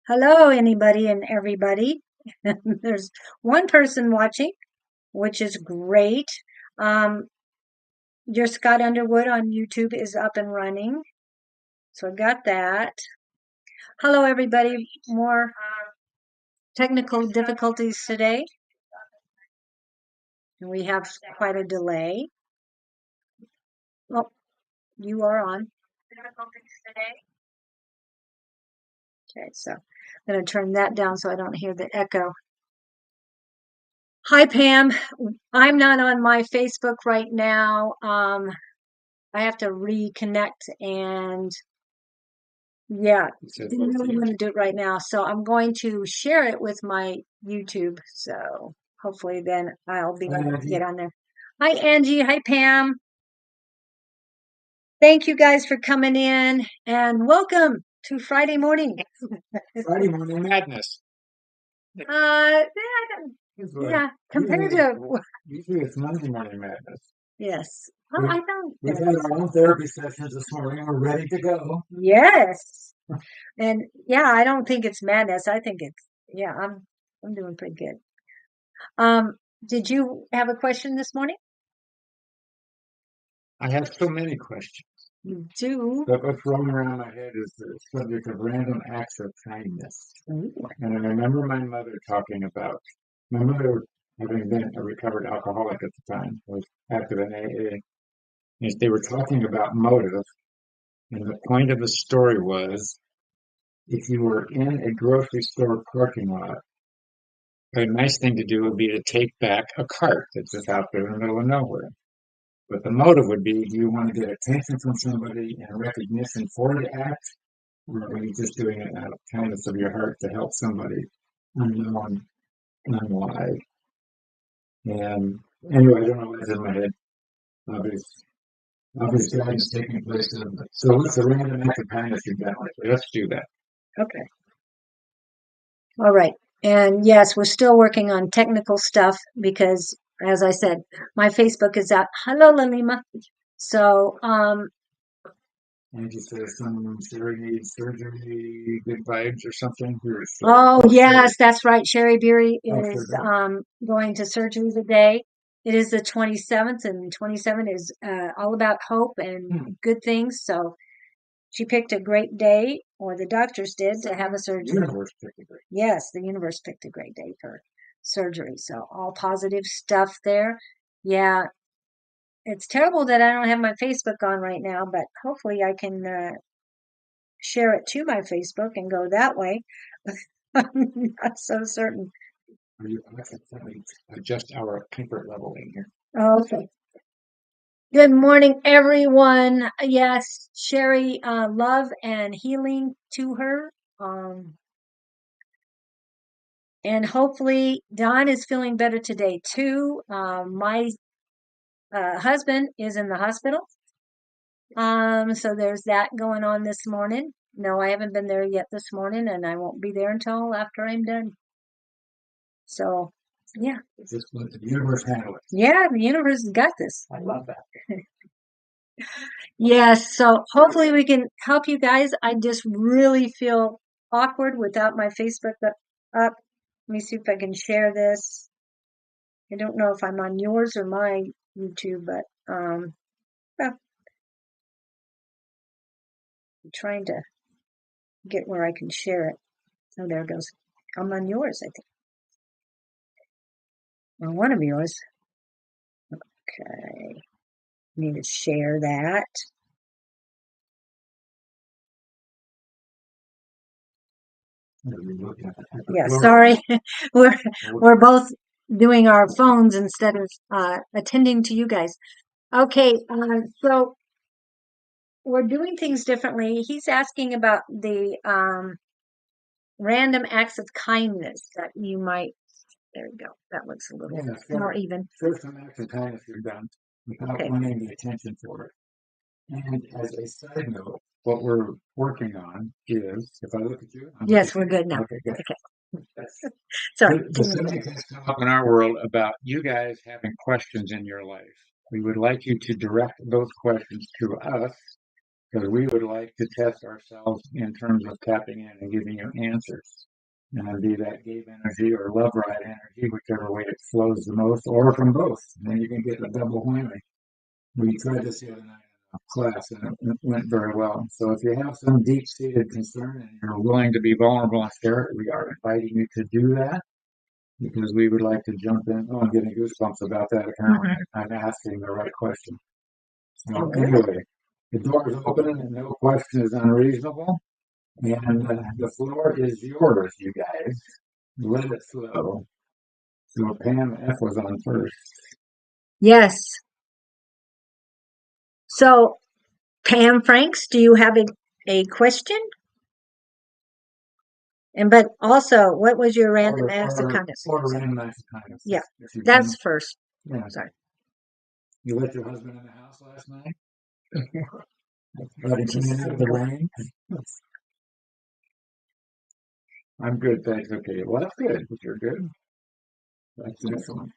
Hello, anybody and everybody. There's one person watching, which is great. Um, your Scott Underwood on YouTube is up and running. So I've got that. Hello, everybody. More technical difficulties today. And we have quite a delay. Oh, you are on. Okay, so I'm going to turn that down so I don't hear the echo. Hi, Pam. I'm not on my Facebook right now. I have to reconnect and yeah, didn't really want to do it right now. So I'm going to share it with my YouTube. So hopefully then I'll be able to get on there. Hi, Angie. Hi, Pam. Thank you guys for coming in and welcome to Friday morning. Friday morning madness. Yeah, compared to Usually it's Monday morning madness. yes. Well, I don't. We've had our own therapy sessions this morning. We're ready to go. Yes. And yeah, I don't think it's madness. I think it's yeah, I'm doing pretty good. Did you have a question this morning? I have so many questions. You do. But what's rolling around my head is the subject of random acts of kindness. Ooh. And I remember my mother talking about my mother having been a recovered alcoholic at the time, was active in AA. And they were talking about motive. And the point of the story was if you were in a grocery store parking lot, a nice thing to do would be to take back a cart that's just out there in the middle of nowhere. But the motive would be, do you want to get attention from somebody and recognition for the act, or are you just doing it out of kindness of your heart to help somebody unknown, unalive? And anyway, I don't know what's in my head. Obvious guidance taking place. So what's the random act of kindness you've done lately? Let's do that. Okay. All right. And yes, we're still working on technical stuff because, as I said, my Facebook is out. Hello, Lalima. So, Angie says someone Sherry needs surgery, good vibes or something. oh yes, that's right. Sherry Beery Oh, is sure. going to surgery today. It is the 27th, and 27 is all about hope and good things. So she picked a great day, or the doctors did, to have a The surgery. universe picked a great. Yes, the universe picked a great day for surgery. So all positive stuff there. Yeah, it's terrible that I don't have my Facebook on right now, but hopefully I can share it to my Facebook and go that way. I'm not so certain. Are you let me adjust our comfort level in here. Okay. Good morning, everyone. Yes, Sherry, love and healing to her. And hopefully Don is feeling better today too. My husband is in the hospital. So there's that going on this morning. No, I haven't been there yet this morning, and I won't be there until after I'm done. So, yeah. Just let the universe handle it. Yeah, the universe has got this. I love that. Yes, so hopefully we can help you guys. I just really feel awkward without my Facebook up. Let me see if I can share this. I don't know if I'm on yours or my YouTube, but well, I'm trying to get where I can share it. Oh, there it goes. I'm on yours, I think. On one of yours. Okay. Need to share that. Yeah, sorry. We're both doing our phones instead of attending to you guys. Okay, so we're doing things differently. He's asking about the random acts of kindness that you might. There we go. That looks a little more even. Share some acts of kindness you've done without wanting the attention for it. And as a side note, what we're working on is, if I look at you. Yes, we're good now. Okay, good. Okay. Sorry. The subject has come up in our world about you guys having questions in your life. We would like you to direct those questions to us because we would like to test ourselves in terms of tapping in and giving you answers. And be that Gabe energy or Love Riot energy, whichever way it flows the most, or from both. Then you can get a double whammy. We tried this the other night in a class and it went very well. So if you have some deep-seated concern and you're willing to be vulnerable and share it, we are inviting you to do that because we would like to jump in. Oh, I'm getting goosebumps about that. Apparently, I'm asking the right question. So anyway, the door is open and no question is unreasonable. And the floor is yours, you guys. Let it flow. So Pam F was on first. Yes. So, Pam Franks, do you have a question? And but also, what was your random acts of kindness? Or random acts of kindness. Yeah, that's first. Yeah. Sorry. You let your husband in the house last night? Let him in out of the rain? I'm good, thanks. Okay, well, that's good. If you're good, that's excellent.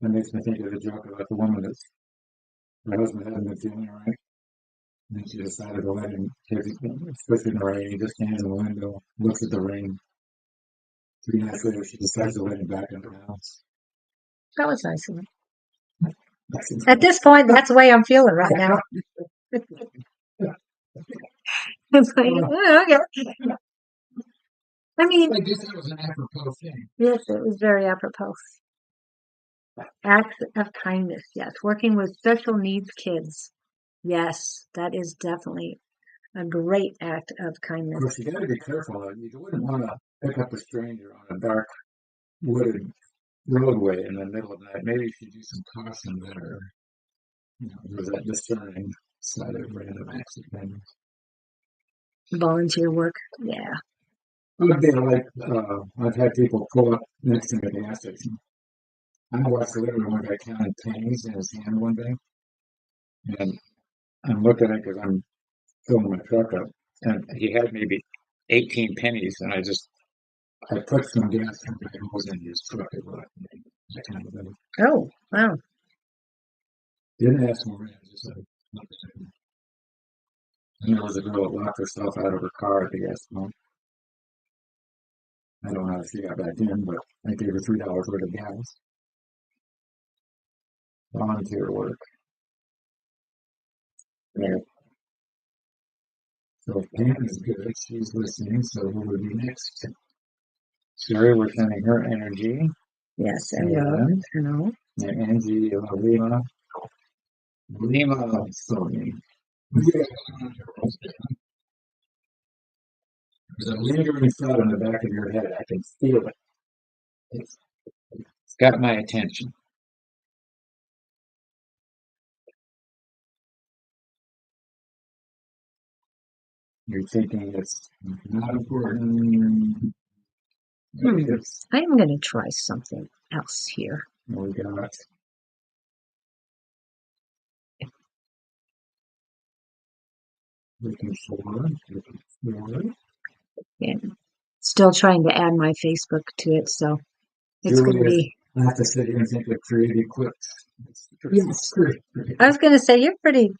That makes me think of the joke about the woman that's her husband hasn't been feeling all right. And then she decided to let him take it, especially in the rain. He just stands in the window, looks at the rain. 3 nights later, she decides to let him back into the house. That was nice of him. At this point, that's the way I'm feeling right now. It's like, oh, okay. I mean, I guess that was an apropos thing. Yes, it was very apropos. Acts of kindness, yes. Working with special needs kids. Yes, that is definitely a great act of Of kindness. course, you got to be careful. You wouldn't want to pick up a stranger on a dark, wooded roadway in the middle of the night. Maybe you should do some caution there. There's that discerning side of random acts of kindness. Volunteer work, yeah. Would be like I've had people pull up next to me at the gas station. I watched literally one guy counting pennies in his hand one day, and I'm looking at it because I'm filling my truck up, and he had maybe 18 pennies, and I put some gas from my hose in his truck. That kind of thing. Oh, wow. Didn't ask for it. Just like, and there was a girl that locked herself out of her car at the gas pump. I don't know how she got back in, but I gave her $3 worth of gas. Volunteer work. Yeah. So if Pam is good, she's listening, so who would be next? Sherry, we're sending her energy. Yes, and love. And Angie, Lima, Sony. There's a lingering thought in the back of your head. I can feel it. It's got my attention. You're thinking it's not important. I'm going to try something else here. We got looking forward. And still trying to add my Facebook to it, so it's going to be. I have to sit here and think of creative clips. Yes. I was going to say you're pretty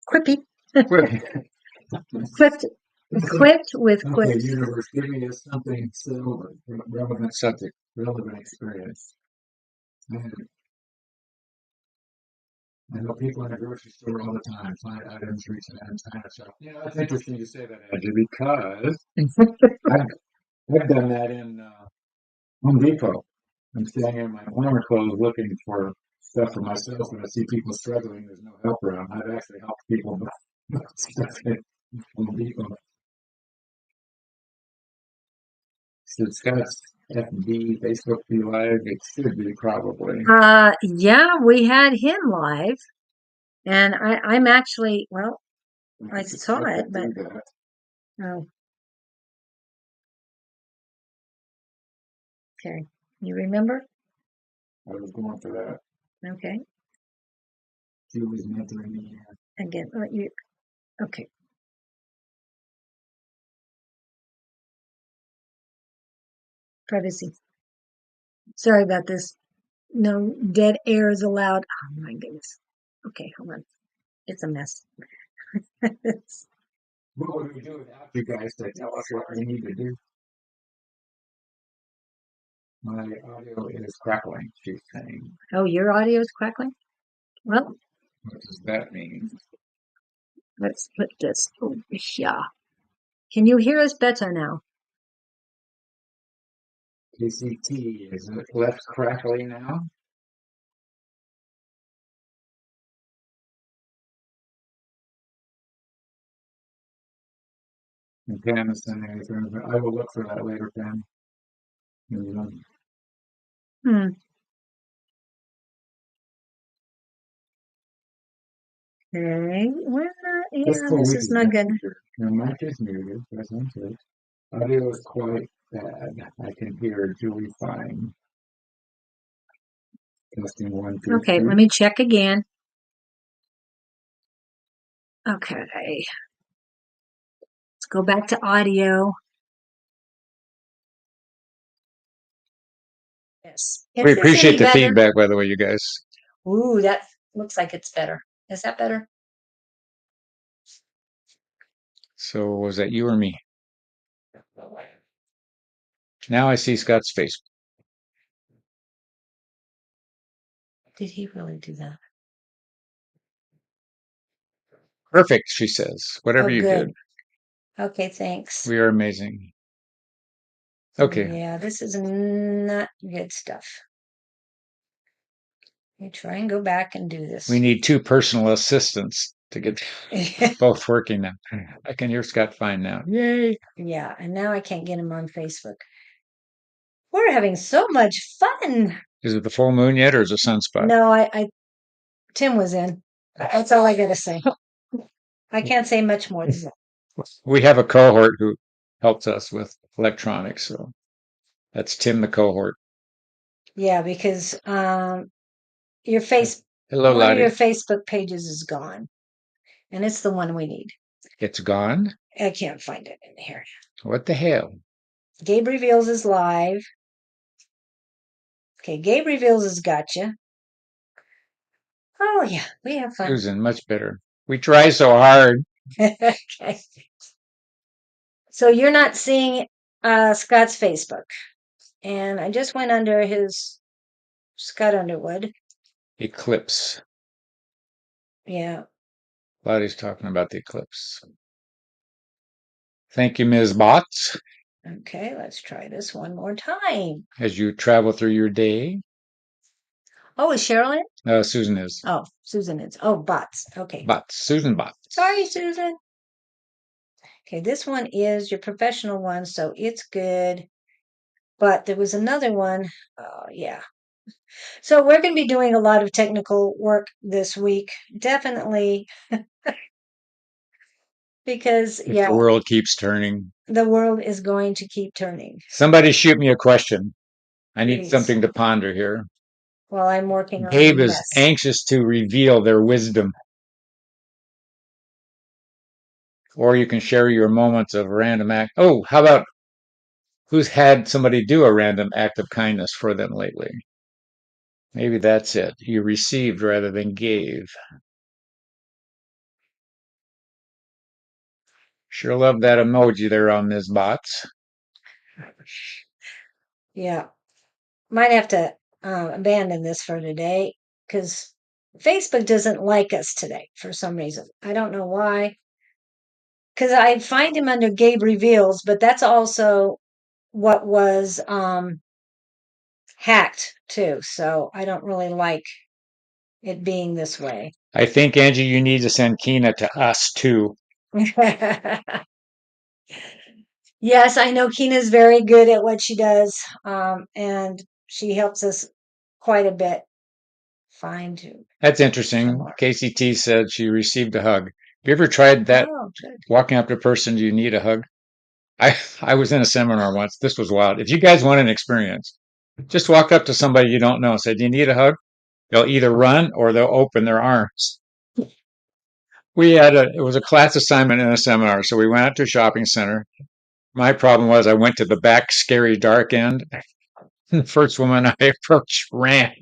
quippy. Equipped with quips. Okay, universe, give me something so relevant subject, relevant experience. I know people in the grocery store all the time find items, reach items, kind of stuff. It's interesting you say that, Andrew, because I've done that in Home Depot. I'm standing in my warmer clothes looking for stuff for myself, and I see people struggling. There's no help around. I've actually helped people buy stuff in Home Depot. So Scott's FB, Facebook be live. It should be probably. Yeah, we had him live, and I'm actually, well, I saw it, but oh, okay. You remember? I was going for that. Okay. She was mentoring me. Again, okay. Privacy. Sorry about this. No dead air is allowed. Oh my goodness. Okay, hold on. It's a mess. What would we do without you guys to tell us what we need to do? My audio is crackling, she's saying. Oh, your audio is crackling? Well, what does that mean? Let's put this over here. Can you hear us better now? KCT, is it less crackly now? And Pam is sending anything, but I will look for that later, Pam. Hmm. Okay. Well, yeah, this is not good. Your mic is muted, present it. Audio is quite bad. I can hear Julie fine. Testing 1, 2, Okay, 3. let me check again. Okay. Let's go back to audio. Yes. We appreciate the feedback, by the way, you guys. Ooh, that looks like it's better. Is that better? So was that you or me? Now I see Scott's face. Did he really do that? Perfect, she says. Whatever you good. did. Okay, thanks. We are amazing. Okay. Yeah, this is not good stuff. Let me try and go back and do this. We need 2 personal assistants to get both working now. I can hear Scott fine now. Yay. Yeah, and now I can't get him on Facebook. We're having so much fun. Is it the full moon yet or is it sunspot? No, Tim was in. That's all I gotta say. I can't say much more than that. We have a cohort who helps us with electronics, so that's Tim the cohort. Yeah, because your Hello, one of Lottie. your Facebook pages is gone, and it's the one we need. It's gone? I can't find it in here. What the hell? Gabe Reveals is live. Okay, Gabe Reveals has got you. Oh yeah, we have fun. Susan, much better. We try so hard. Okay. So you're not seeing Scott's Facebook. And I just went under his Scott Underwood. Eclipse. Yeah. Lottie's talking about the eclipse. Thank you, Ms. Bots. Okay, let's try this one more time. As you travel through your day. Oh, is Cheryl in? Susan is. Oh, Susan is. Oh, Bots. Okay. Bots. Susan Bots. Sorry, Susan. Okay, this one is your professional one, so it's good. But there was another one. Oh, yeah. So we're going to be doing a lot of technical work this week. Definitely. Because, if the world keeps turning. The world is going to keep turning. Somebody shoot me a question. I need Please. something to ponder here. Well, I'm working on Gabe is this. anxious to reveal their wisdom. Or you can share your moments of random act. Oh, how about who's had somebody do a random act of kindness for them lately? Maybe that's it. You received rather than gave. Sure love that emoji there on Ms. Bots. Yeah. Might have to abandon this for today because Facebook doesn't like us today for some reason. I don't know why. Because I find him under Gabe Reveals, but that's also what was hacked too. So I don't really like it being this way. I think, Angie, you need to send Kina to us too. Yes, I know Kina's very good at what she does, and she helps us quite a bit find. That's interesting. KCT said she received a hug. Have you ever tried that? Oh, walking up to a person, do you need a hug? I was in a seminar once. This was wild. If you guys want an experience, just walk up to somebody you don't know and say, do you need a hug? They'll either run or they'll open their arms. It was a class assignment in a seminar. So we went out to a shopping center. My problem was I went to the back, scary, dark end. The first woman I approached ran.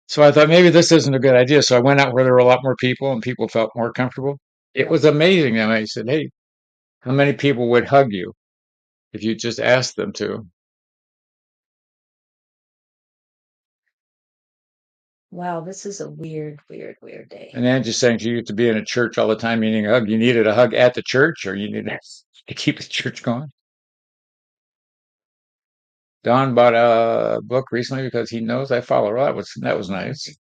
So I thought maybe this isn't a good idea. So I went out where there were a lot more people and people felt more comfortable. It was amazing. And I said, hey, how many people would hug you if you just asked them to? Wow, this is a weird, weird, weird day. And Angie's saying she used to be in a church all the time needing a hug. You needed a hug at the church or you needed to keep the church going? Don bought a book recently because he knows I follow her. That was nice.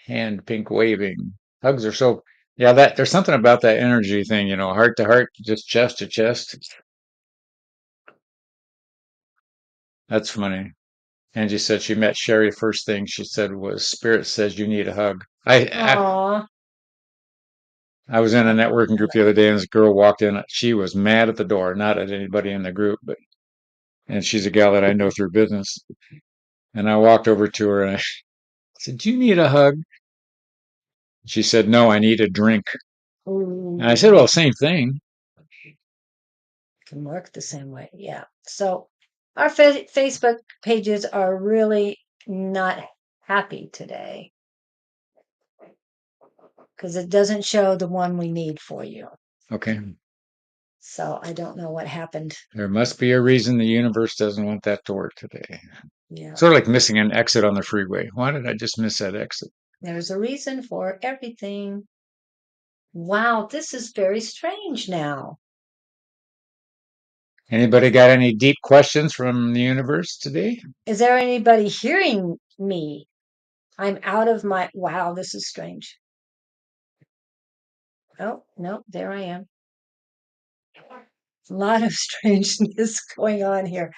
Hand pink waving. Hugs are so yeah, that there's something about that energy thing, heart to heart, just chest to chest. That's funny. Angie said she met Sherry. First thing she said was, "Spirit says you need a hug." Aw. I was in a networking group the other day, and this girl walked in. She was mad at the door, not at anybody in the group, and she's a gal that I know through business. And I walked over to her and I said, "Do you need a hug?" She said, "No, I need a drink." And I said, "Well, same thing." Can work the same way. Yeah. So our Facebook pages are really not happy today because it doesn't show the one we need for you. Okay. So I don't know what happened. There must be a reason the universe doesn't want that to work today. Yeah. Sort of like missing an exit on the freeway. Why did I just miss that exit? There's a reason for everything. Wow, this is very strange now. Anybody got any deep questions from the universe today? Is there anybody hearing me? I'm out of my. Wow, this is strange. Oh, no, there I am. A lot of strangeness going on here.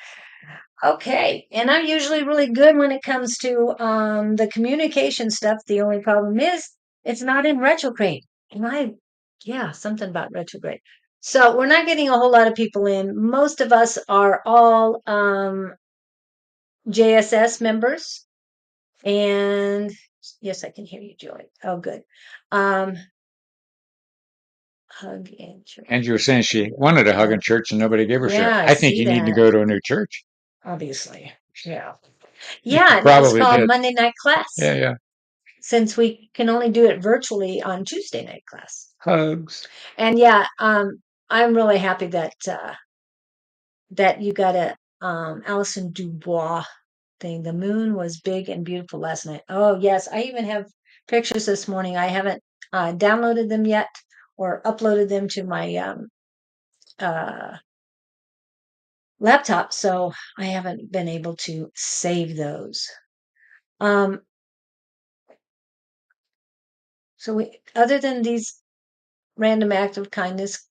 Okay, and I'm usually really good when it comes to the communication stuff. The only problem is it's not in retrograde. Yeah, something about retrograde. So we're not getting a whole lot of people in. Most of us are all JSS members. And yes, I can hear you, Joy. Oh, good. Hug and church. Angie was saying she wanted a hug in church and nobody gave her shit. Yeah, I think you need to go to a new church. Obviously. Yeah. You Yeah, and it was probably called did. Monday Night Class. Yeah. Since we can only do it virtually on Tuesday night class. Hugs. And yeah, I'm really happy that that you got a Alison Dubois thing. The moon was big and beautiful last night. Oh yes, I even have pictures this morning. I haven't downloaded them yet or uploaded them to my laptop, so I haven't been able to save those. So other than these random acts of kindness,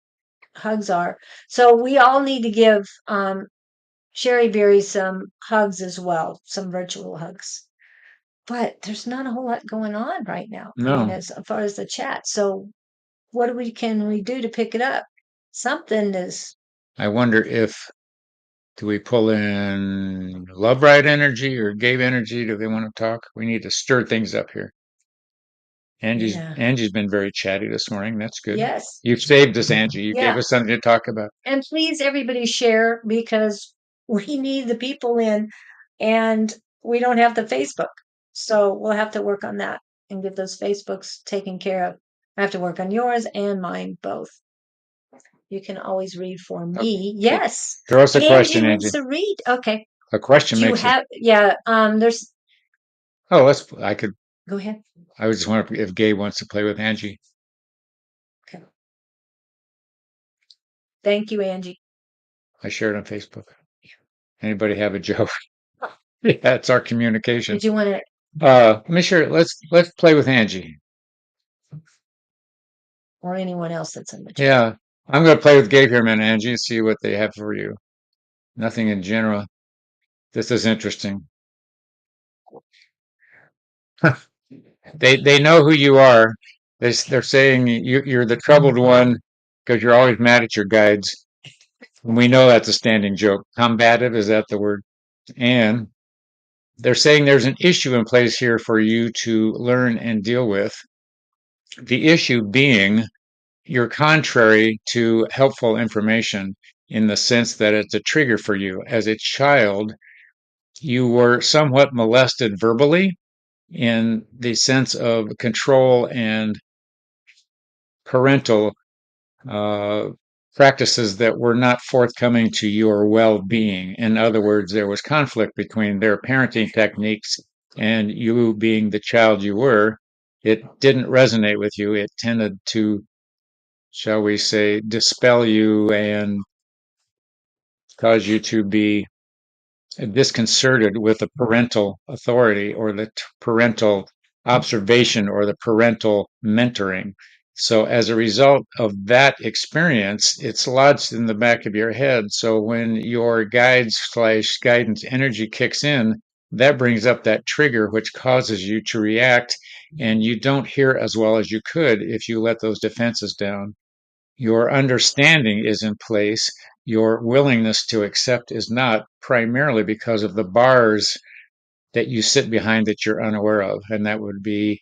hugs are. So we all need to give Sherry Berry some hugs as well, some virtual hugs. But there's not a whole lot going on right now. No. I mean, as far as the chat. So what can we do to pick it up? Something is. I wonder do we pull in Love Riot energy or Gabe energy? Do they want to talk? We need to stir things up here. Angie's been very chatty this morning. That's good. Yes. You've saved us, Angie. You gave us something to talk about. And please, everybody share because we need the people in and we don't have the Facebook. So we'll have to work on that and get those Facebooks taken care of. I have to work on yours and mine both. You can always read for me. Okay. Yes. Throw us a question, Angie. Wants to read. Okay. A question makes it. Yeah. There's. Oh, I could. Go ahead. I was just wondering if Gabe wants to play with Angie. Okay. Thank you, Angie. I shared on Facebook. Anybody have a joke? Yeah, it's our communication. Did you want to? Let me share. Let's play with Angie. Or anyone else that's in the chat. Yeah, I'm going to play with Gabe here, man, Angie, and see what they have for you. Nothing in general. This is interesting. They know who you are. They're saying you're the troubled one because you're always mad at your guides. And we know that's a standing joke. Combative, is that the word? And they're saying there's an issue in place here for you to learn and deal with. The issue being you're contrary to helpful information in the sense that it's a trigger for you. As a child, you were somewhat molested verbally in the sense of control and parental uh, practices that were not forthcoming to your well-being. In other words, there was conflict between their parenting techniques and you being the child you were. It didn't resonate with you. It tended to, shall we say, dispel you and cause you to be disconcerted with the parental authority or the parental observation or the parental mentoring. So, as a result of that experience, it's lodged in the back of your head. So, when your guides slash guidance energy kicks in, that brings up that trigger, which causes you to react, and you don't hear as well as you could if you let those defenses down. Your understanding is in place. Your willingness to accept is not, primarily because of the bars that you sit behind that you're unaware of. And that would be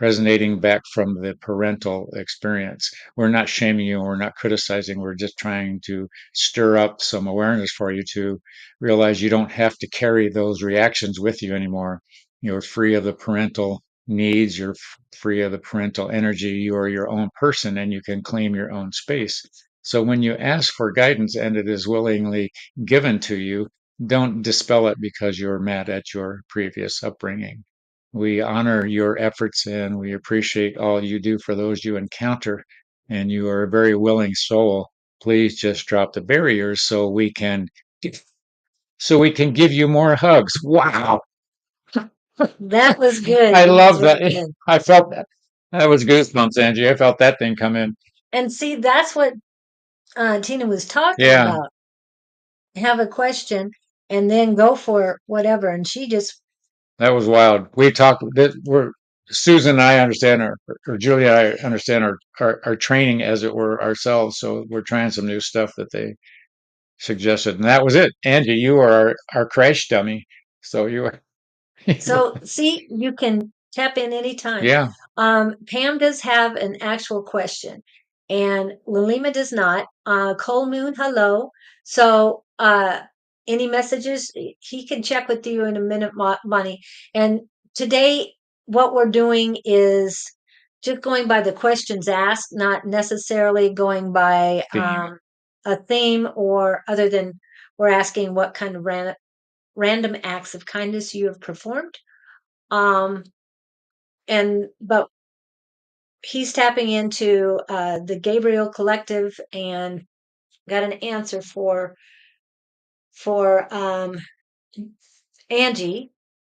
resonating back from the parental experience. We're not shaming you, we're not criticizing, we're just trying to stir up some awareness for you to realize you don't have to carry those reactions with you anymore. You're free of the parental needs, you're free of the parental energy, you are your own person and you can claim your own space. So when you ask for guidance and it is willingly given to you, don't dispel it because you're mad at your previous upbringing. We honor your efforts and we appreciate all you do for those you encounter. And you are a very willing soul. Please just drop the barriers so we can give you more hugs. Wow. That was good. I That was love really that. good. I felt that. That was goosebumps, Angie. I felt that thing come in. And see, that's what Tina was talking Yeah, about. Have a question and then go for whatever. And she just, that was wild. We talked, we're, Susan and I understand or Julia and I understand our training as it were ourselves. So we're trying some new stuff that they suggested, and that was it. Angie, you are our crash dummy. So you are, so see, you can tap in anytime. yeah. Pam does have an actual question, and Lalima does not. Cole Moon, hello. So, any messages? He can check with you in a minute, Bonnie. And today, what we're doing is just going by the questions asked, not necessarily going by Theme. a theme or other than we're asking what kind of random acts of kindness you have performed. Um, but he's tapping into the Gabriel Collective and got an answer for Angie,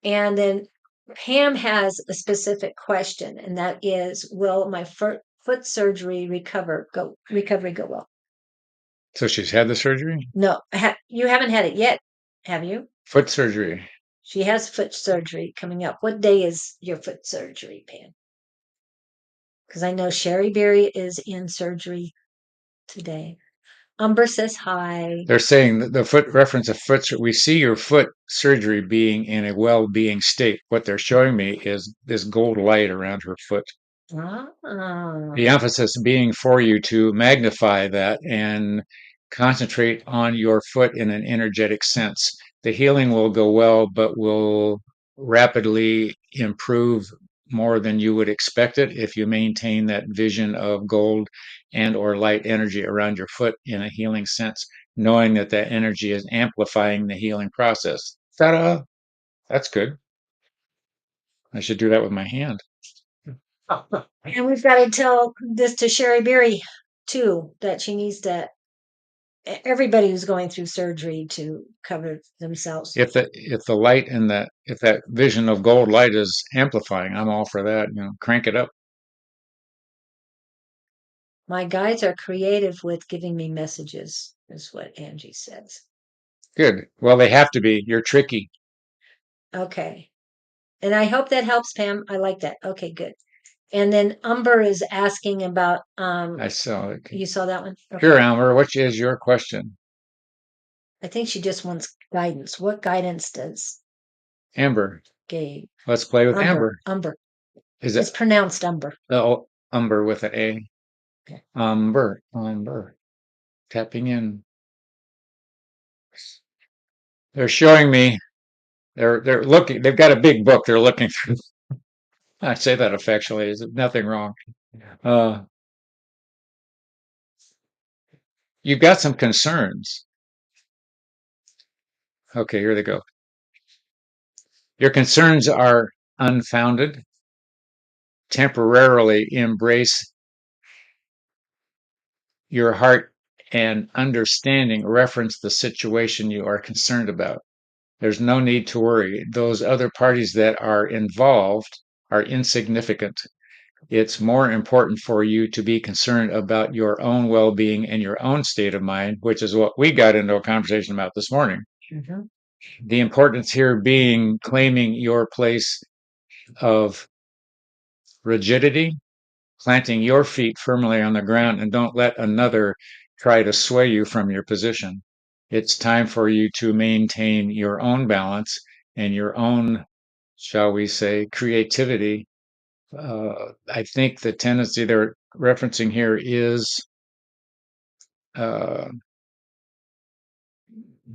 and then Pam has a specific question, and that is, will my foot surgery recovery go well? So she's had the surgery? No, you haven't had it yet, have you? Foot surgery. She has foot surgery coming up. What day is your foot surgery, Pam? Because I know Sherry Berry is in surgery today. Umber says hi. They're saying that the foot reference of we see your foot surgery being in a well-being state. What they're showing me is this gold light around her foot. Ah, The emphasis being for you to magnify that and concentrate on your foot in an energetic sense. The healing will go well, but will rapidly improve more than you would expect it if you maintain that vision of gold and or light energy around your foot in a healing sense, knowing that that energy is amplifying the healing process. Ta-da! That's good. I should do that with my hand. and we've got to tell this to Sherry Berry too, that she needs to, everybody who's going through surgery, to cover themselves. If the light and that if that vision of gold light is amplifying, I'm all for that. Crank it up. My guides are creative with giving me messages, is what Angie says. Good. Well, they have to be. You're tricky. Okay. And I hope that helps, Pam. I like that. Okay, good. And then Umber is asking about I saw it. you saw that one? Okay. Sure, Elmer. Which is your question, I think she just wants guidance. What guidance does Amber? Gabe? Let's play with Amber. Umber. Is It's it pronounced Umber. oh Umber with an A? Okay. Umber. Tapping in. They're showing me. They're looking. They've got a big book. They're looking through. I say that affectionately. There's nothing wrong. you've got some concerns. Okay, here they go. Your concerns are unfounded. Temporarily embrace your heart and understanding. Reference the situation you are concerned about. There's no need to worry. Those other parties that are involved are insignificant. It's more important for you to be concerned about your own well-being and your own state of mind, which is what we got into a conversation about this morning. Mm-hmm. The importance here being claiming your place of rigidity, planting your feet firmly on the ground, and don't let another try to sway you from your position. It's time for you to maintain your own balance and your own, shall we say, creativity. I think the tendency they're referencing here is uh,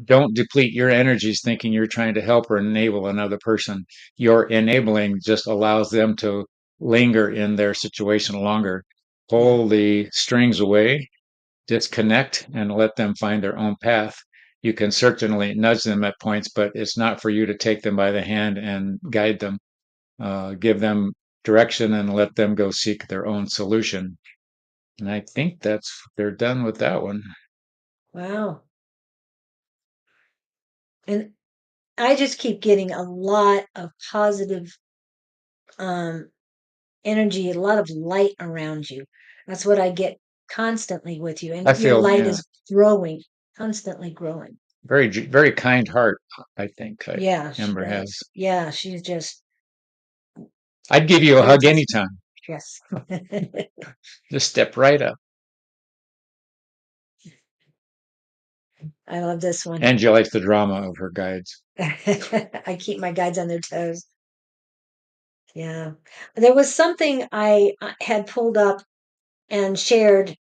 don't deplete your energies thinking you're trying to help or enable another person. Your enabling just allows them to linger in their situation longer. Pull the strings away, disconnect, and let them find their own path. You can certainly nudge them at points, but it's not for you to take them by the hand and guide them. Give them direction and let them go seek their own solution. And I think they're done with that one. Wow. And I just keep getting a lot of positive energy, a lot of light around you. That's what I get constantly with you. I And your feel, light yeah, is growing, constantly growing. very, very kind heart, I think Yeah, she Amber has. does. Yeah, she's just I'd give you a hug fantastic. anytime. Yes. Just step right up. I love this one. Angie likes the drama of her guides. I keep my guides on their toes. Yeah. There was something I had pulled up and shared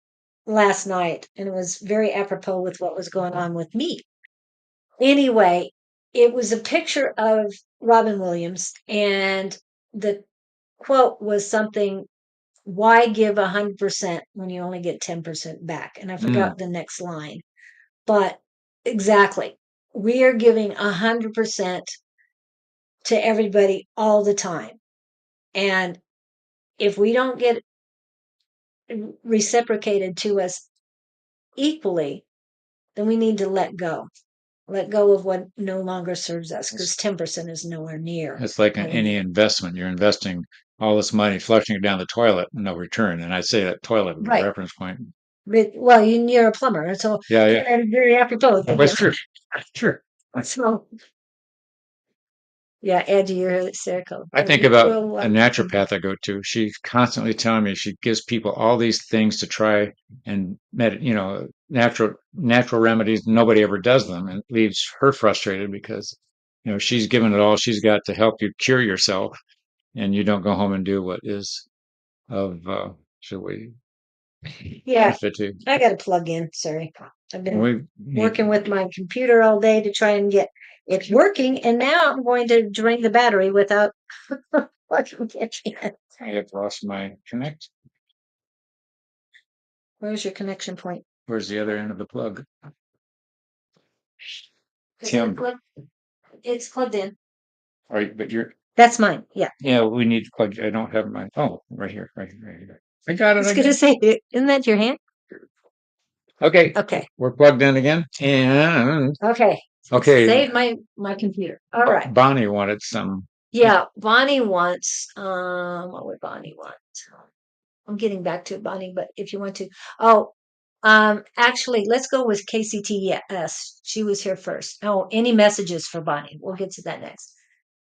last night, and it was very apropos with what was going on with me. Anyway, it was a picture of Robin Williams, and the quote was something, why give 100% when you only get 10% back? And I Mm. forgot the next line, but exactly. We are giving 100% to everybody all the time. And if we don't get reciprocated to us equally, then we need to let go. Let go of what no longer serves us, because 10% is nowhere near. It's like any investment. You're investing all this money, flushing it down the toilet, no return. And I say that toilet is a Right. reference point. But, well, you're a plumber, so Yeah, yeah. and very apropos. That's true. True. So, yeah, add to your circle. I think about a naturopath I go to. She's constantly telling me she gives people all these things to try and natural remedies. Nobody ever does them, and it leaves her frustrated because she's given it all she's got to help you cure yourself, and you don't go home and do what is of should we Yeah, benefit to. I got to plug in. Sorry, I've been We working with my computer all day to try and get it working, and now I'm going to drain the battery without plugging it in. I have lost my connect. Where's your connection point? Where's the other end of the plug? Is Tim. it plugged? It's plugged in. All right, but you're. That's mine. Yeah. Yeah, we need to plug. I don't have mine. Oh, right here, right here, right here. I got I it was going to again. say, isn't that your hand? Okay, Okay. we're plugged in again. And Okay. okay, Save my computer. All right. Bonnie wanted some. Yeah, Bonnie wants, what would Bonnie want? I'm getting back to Bonnie, but if you want to. Oh, actually, let's go with KCTS. She was here first. Oh, any messages for Bonnie? We'll get to that next.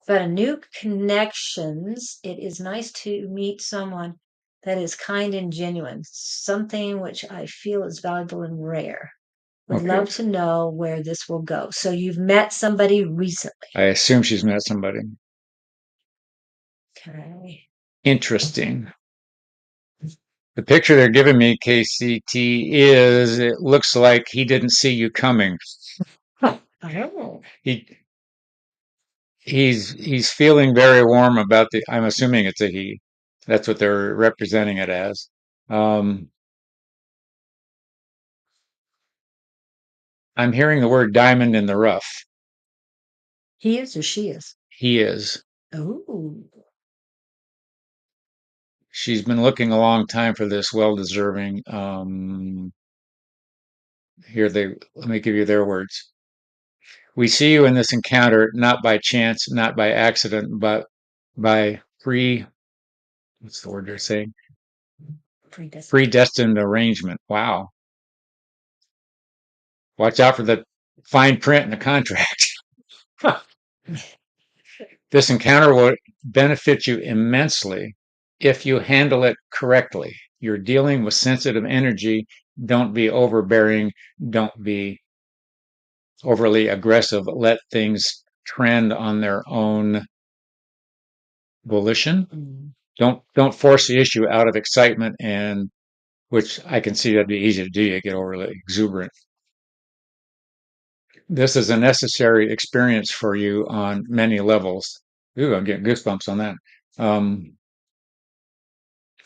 But a new connections. It is nice to meet someone that is kind and genuine, something which I feel is valuable and rare. Would Okay. love to know where this will go. So you've met somebody recently. I assume she's met somebody. Okay. Interesting. The picture they're giving me, KCT, is it looks like he didn't see you coming. Oh. He's feeling very warm about the. I'm assuming it's a he. That's what they're representing it as. Um, I'm hearing the word diamond in the rough. He is or she is? He is. Oh. She's been looking a long time for this, well-deserving. Let me give you their words. We see you in this encounter not by chance, not by accident, but by what's the word they're saying? Predestined arrangement. Wow. Watch out for the fine print in the contract. This encounter will benefit you immensely if you handle it correctly. You're dealing with sensitive energy. Don't be overbearing. Don't be overly aggressive. Let things trend on their own volition. Don't force the issue out of excitement, and which I can see that'd be easy to do. You get overly exuberant. This is a necessary experience for you on many levels. Ooh, I'm getting goosebumps on that.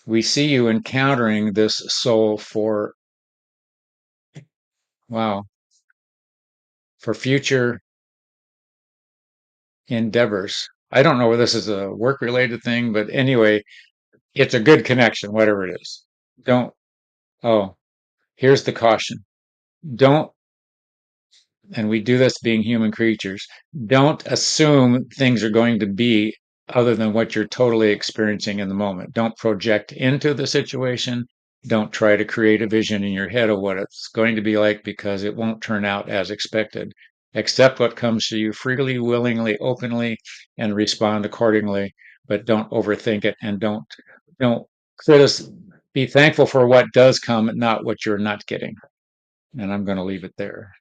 We see you encountering this soul wow, for future endeavors. I don't know whether this is a work related thing, but anyway, it's a good connection, whatever it is. Don't, oh, here's the caution. Don't, and we do this being human creatures, don't assume things are going to be other than what you're totally experiencing in the moment. Don't project into the situation. Don't try to create a vision in your head of what it's going to be like because it won't turn out as expected. Accept what comes to you freely, willingly, openly, and respond accordingly. But don't overthink it and don't be thankful for what does come, not what you're not getting. And I'm going to leave it there.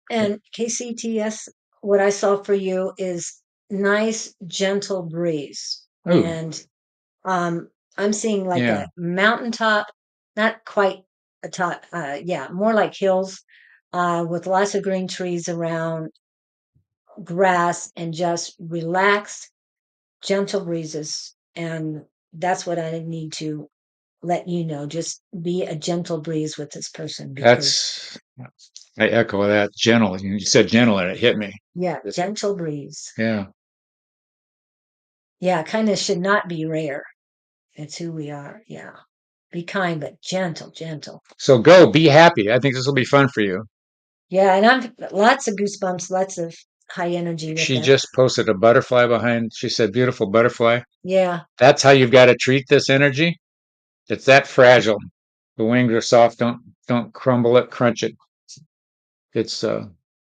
And KCTS, what I saw for you is nice, gentle breeze. Ooh. And I'm seeing like Yeah. a mountaintop, not quite a top, more like hills, with lots of green trees around, grass, and just relaxed, gentle breezes. And that's what I need to let you know. Just be a gentle breeze with this person because I echo that. Gentle. You said gentle and it hit me. yeah, gentle breeze. Yeah. Yeah, kindness should not be rare. It's who we are. Yeah. Be kind, but gentle, gentle. So go, be happy. I think this will be fun for you. Yeah, and I'm lots of goosebumps, lots of high energy with She that. just posted a butterfly behind. She said, beautiful butterfly. Yeah. That's how you've got to treat this energy. It's that fragile. The wings are soft. Don't crumble it, crunch it. It's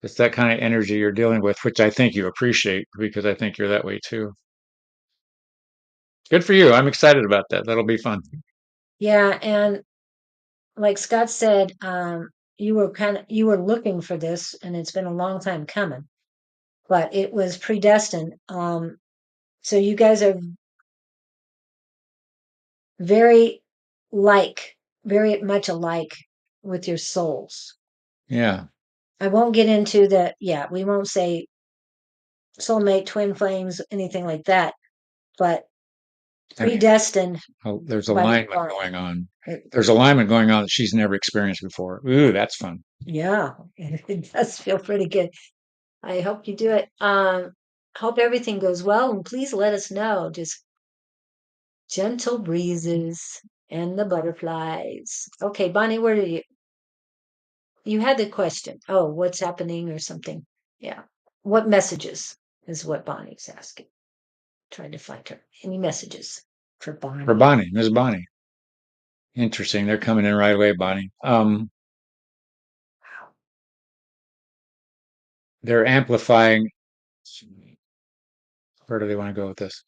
it's that kind of energy you're dealing with, which I think you appreciate because I think you're that way too. Good for you. I'm excited about that. That'll be fun. Yeah, and like Scott said, you were looking for this and it's been a long time coming, but it was predestined. So you guys are very like, very much alike with your souls. Yeah. I won't get into we won't say soulmate, twin flames, anything like that, but predestined There's by the alignment divine. going on. There's alignment going on that she's never experienced before. Ooh, that's fun. Yeah, it does feel pretty good. I hope you do it. Hope everything goes well, and please let us know. Just gentle breezes and the butterflies. Okay, Bonnie, where are you had the question? Oh, what's happening or something? Yeah. What messages is what Bonnie's asking. Trying to find her. Any messages for Bonnie? For Bonnie, Miss Bonnie. Interesting. They're coming in right away, Bonnie. They're amplifying. Where do they want to go with this?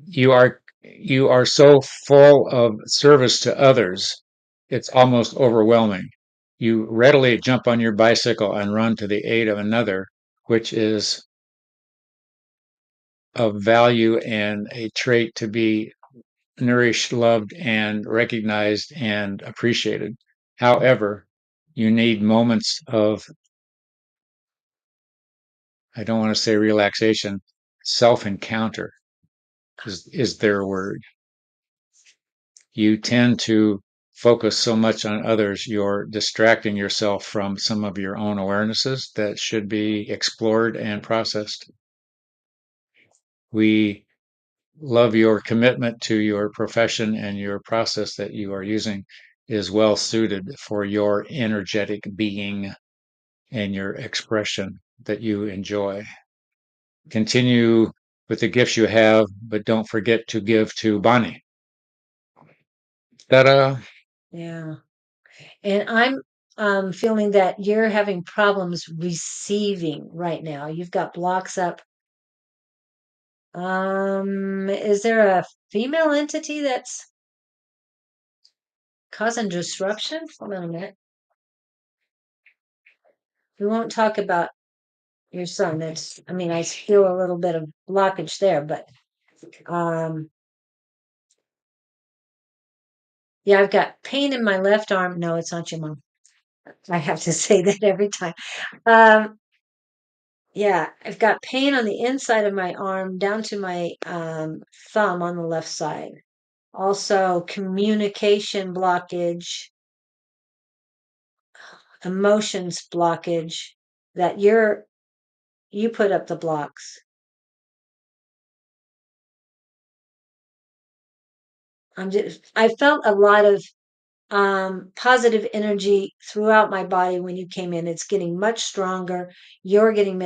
You are so full of service to others, it's almost overwhelming. You readily jump on your bicycle and run to the aid of another, which is of value and a trait to be nourished, loved, and recognized and appreciated. However, you need moments of, I don't want to say relaxation, self encounter is their word. You tend to focus so much on others, you're distracting yourself from some of your own awarenesses that should be explored and processed. We love your commitment to your profession, and your process that you are using is well suited for your energetic being and your expression that you enjoy. Continue with the gifts you have, but don't forget to give to Bonnie. Ta-da! Yeah. And I'm feeling that you're having problems receiving right now. You've got blocks up. Is there a female entity that's causing disruption? Hold on a minute. We won't talk about your son. I feel a little bit of blockage there, but um yeah, I've got pain in my left arm. No, it's not your mom. I have to say that every time. Um yeah, I've got pain on the inside of my arm down to my thumb on the left side. Also, communication blockage, emotions blockage that you put up the blocks. I felt a lot of positive energy throughout my body when you came in. It's getting much stronger. You're getting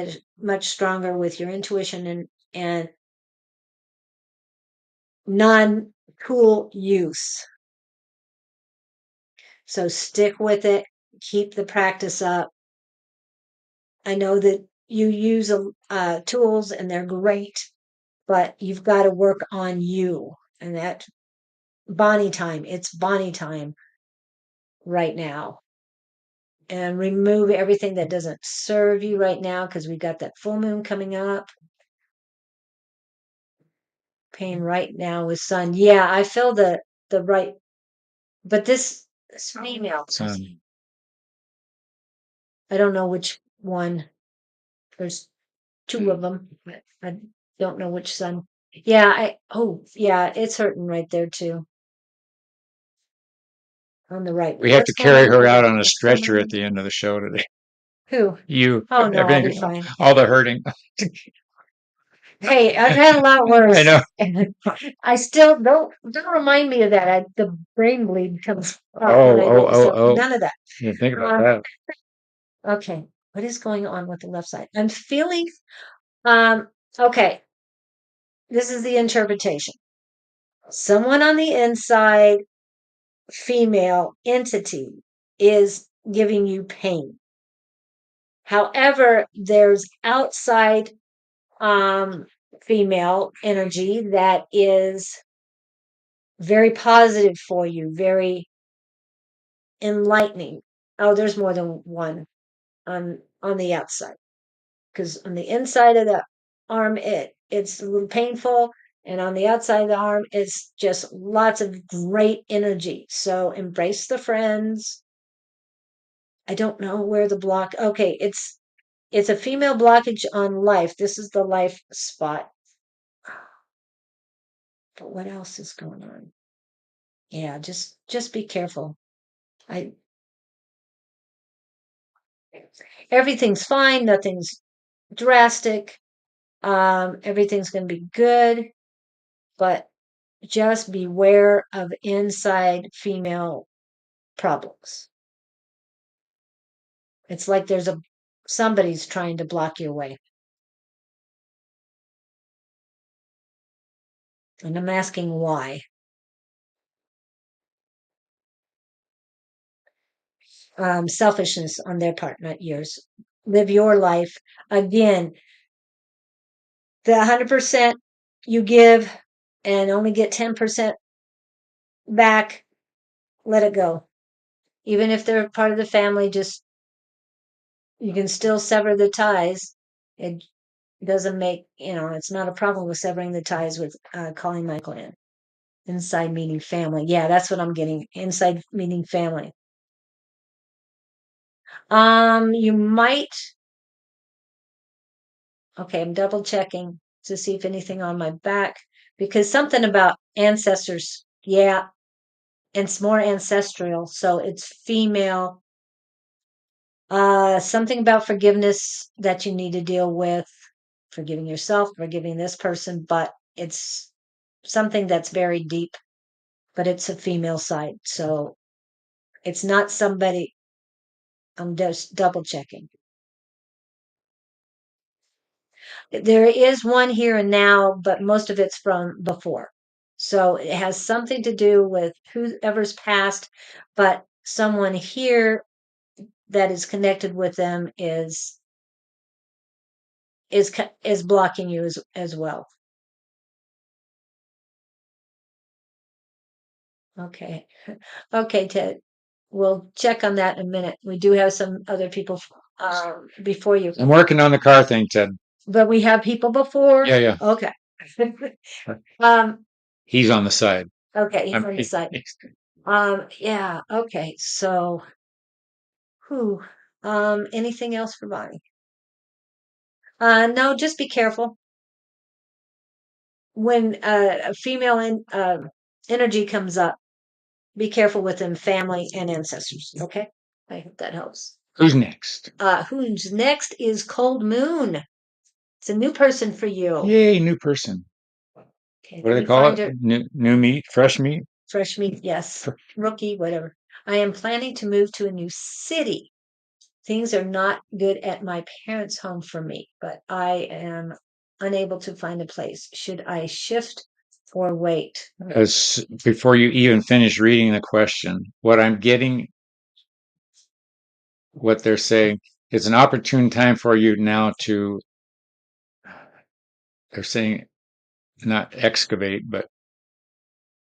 much stronger with your intuition and non-tool use. So stick with it. Keep the practice up. I know that you use tools and they're great, but you've got to work on you. And that Bonnie time. It's Bonnie time right now. And remove everything that doesn't serve you right now because we've got that full moon coming up. Pain right now with sun. Yeah, I feel the right, but this female. Son. I don't know which one. There's two of them. But I don't know which sun. Yeah, yeah, it's hurting right there too. On the right. We have to What's going carry on? her out on a stretcher at the end of the show today. Who? You, Oh no, I'll be everything, fine. all the hurting. Hey, I've had a lot I worse. know. I still don't remind me of that. The brain bleed comes up Oh, when I oh, know. oh, So oh. none of that. Didn't think about Uh, that. okay, what is going on with the left side? I'm feeling. Um. Okay, this is the interpretation. Someone on the inside, female entity, is giving you pain. However, there's outside female energy that is very positive for you, very enlightening. Oh, there's more than one on the outside. Because on the inside of the arm it's a little painful, and on the outside of the arm it's just lots of great energy. So embrace the friends. I don't know where the block. Okay, it's a female blockage on life. This is the life spot. But what else is going on? Yeah, just be careful. I Everything's fine, nothing's drastic. Everything's going to be good, but just beware of inside female problems. It's like somebody's trying to block your way. And I'm asking why. Selfishness on their part, not yours. Live your life. Again, the 100% you give and only get 10% back, let it go. Even if they're part of the family, just you can still sever the ties. It doesn't it's not a problem with severing the ties with calling Michael in. Inside meaning family. Yeah, that's what I'm getting. Inside meaning family. You might. Okay, I'm double checking to see if anything on my back because something about ancestors. Yeah, It's more ancestral, so it's female. Something about forgiveness that you need to deal with, forgiving yourself, forgiving this person, but it's something that's very deep, but it's a female side. So it's not somebody, I'm just double checking. There is one here and now, but most of it's from before. So it has something to do with whoever's passed, but someone here that is connected with them is blocking you as well. Okay. Okay, Ted. We'll check on that in a minute. We do have some other people before you. I'm working on the car thing, Ted. But we have people before? Yeah. Okay. He's on the side. Okay, he's on the side. Yeah, okay. So anything else for Bonnie? No, just be careful. When a female energy comes up, be careful with them, family and ancestors. Okay, I hope that helps. Who's next? Who's next is Cold Moon. It's a new person for you. Yay, new person. Okay, What do they call it? New meat, fresh meat? Fresh meat, yes. Rookie, whatever. I am planning to move to a new city. Things are not good at my parents' home for me, but I am unable to find a place. Should I shift or wait? As before you even finish reading the question, what I'm getting, what they're saying, it's an opportune time for you now to, they're saying not excavate, but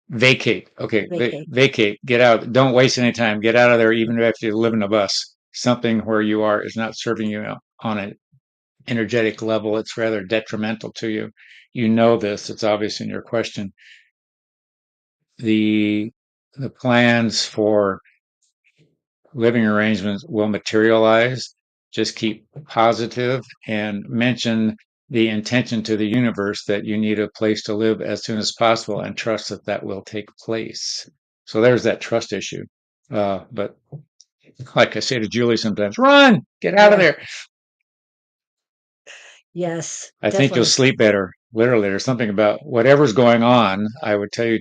vacate. Okay, vacate. Get out. Don't waste any time. Get out of there, even if you live in a bus. Something where you are is not serving you on an energetic level. It's rather detrimental to you. You know this. It's obvious in your question. The plans for living arrangements will materialize. Just keep positive and mention the intention to the universe that you need a place to live as soon as possible and trust that that will take place. So there's that trust issue. But like I say to Julie sometimes, run, get out of there. Yes. I think you'll sleep better. Literally, there's something about whatever's going on. I would tell you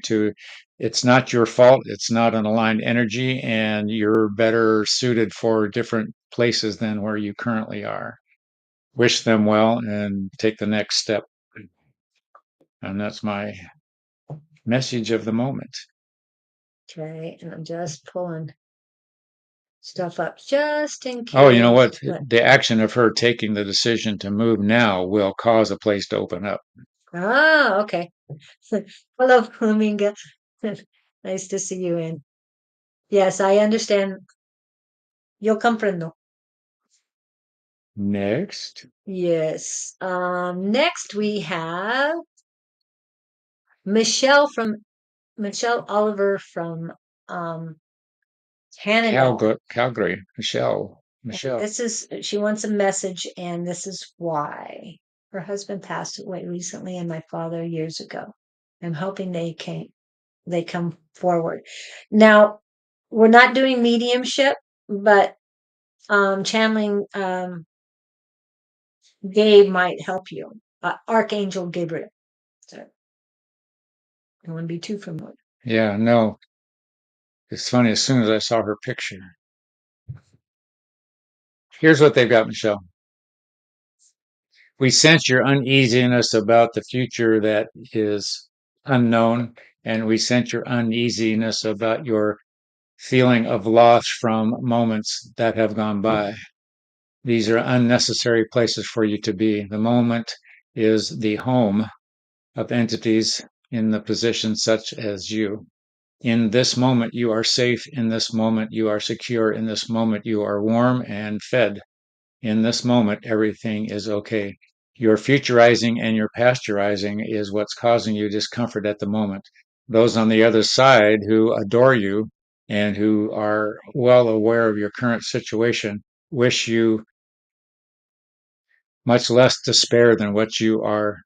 it's not your fault. It's not an aligned energy, and you're better suited for different places than where you currently are. Wish them well and take the next step. And that's my message of the moment. Okay, and I'm just pulling stuff up just in case. Oh, you know what? The action of her taking the decision to move now will cause a place to open up. Ah, okay. Hello, Flamingo. Nice to see you in. Yes, I understand. Yo comprendo. Next. Yes. Next we have Michelle Oliver from Canada. Calgary. Michelle. She wants a message, and this is why. Her husband passed away recently and my father years ago. I'm hoping they come forward. Now, we're not doing mediumship, but channeling Gabe might help you. Archangel Gabriel. So, I don't want to be too familiar. Yeah, no. It's funny, as soon as I saw her picture. Here's what they've got, Michelle. We sense your uneasiness about the future that is unknown, and we sense your uneasiness about your feeling of loss from moments that have gone by. These are unnecessary places for you to be. The moment is the home of entities in the position such as you. In this moment, you are safe. In this moment, you are secure. In this moment, you are warm and fed. In this moment, everything is okay. Your futurizing and your pasteurizing is what's causing you discomfort at the moment. Those on the other side who adore you and who are well aware of your current situation wish you much less despair than what you are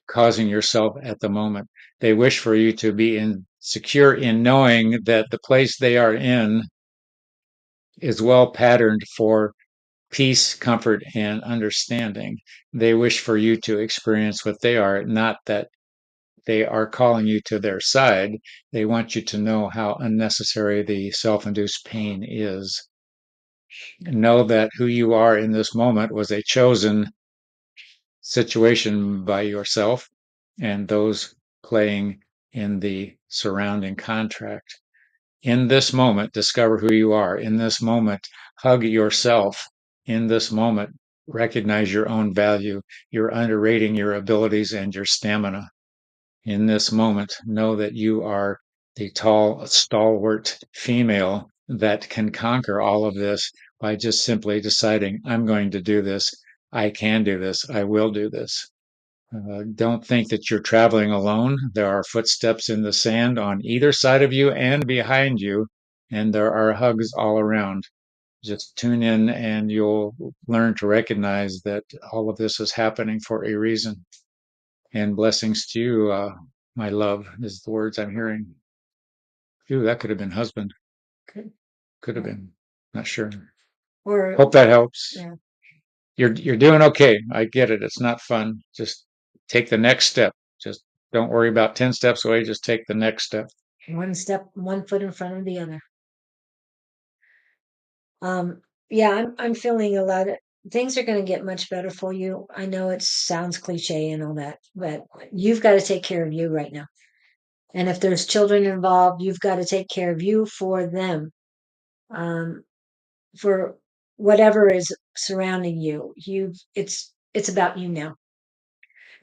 causing yourself at the moment. They wish for you to be in secure in knowing that the place they are in is well patterned for peace, comfort, and understanding. They wish for you to experience what they are, not that they are calling you to their side. They want you to know how unnecessary the self induced pain is. Know that who you are in this moment was a chosen situation by yourself and those playing in the surrounding contract. In this moment, discover who you are. In this moment, hug yourself. In this moment, recognize your own value. You're underrating your abilities and your stamina. In this moment, know that you are the tall, stalwart female that can conquer all of this by just simply deciding, I'm going to do this. I can do this. I will do this. Don't think that you're traveling alone. There are footsteps in the sand on either side of you and behind you, and there are hugs all around. Just tune in and you'll learn to recognize that all of this is happening for a reason. And blessings to you, my love, is the words I'm hearing. Ooh, that could have been husband. Could have been. Not sure. Or Hope that helps. yeah. You're doing okay. I get it. It's not fun. Just take the next step. Just don't worry about 10 steps away. Just take the next step. One step, one foot in front of the other. Yeah, I'm feeling a lot of things are going to get much better for you. I know it sounds cliche and all that, but you've got to take care of you right now. And if there's children involved, you've got to take care of you for them, for whatever is surrounding you. It's about you now,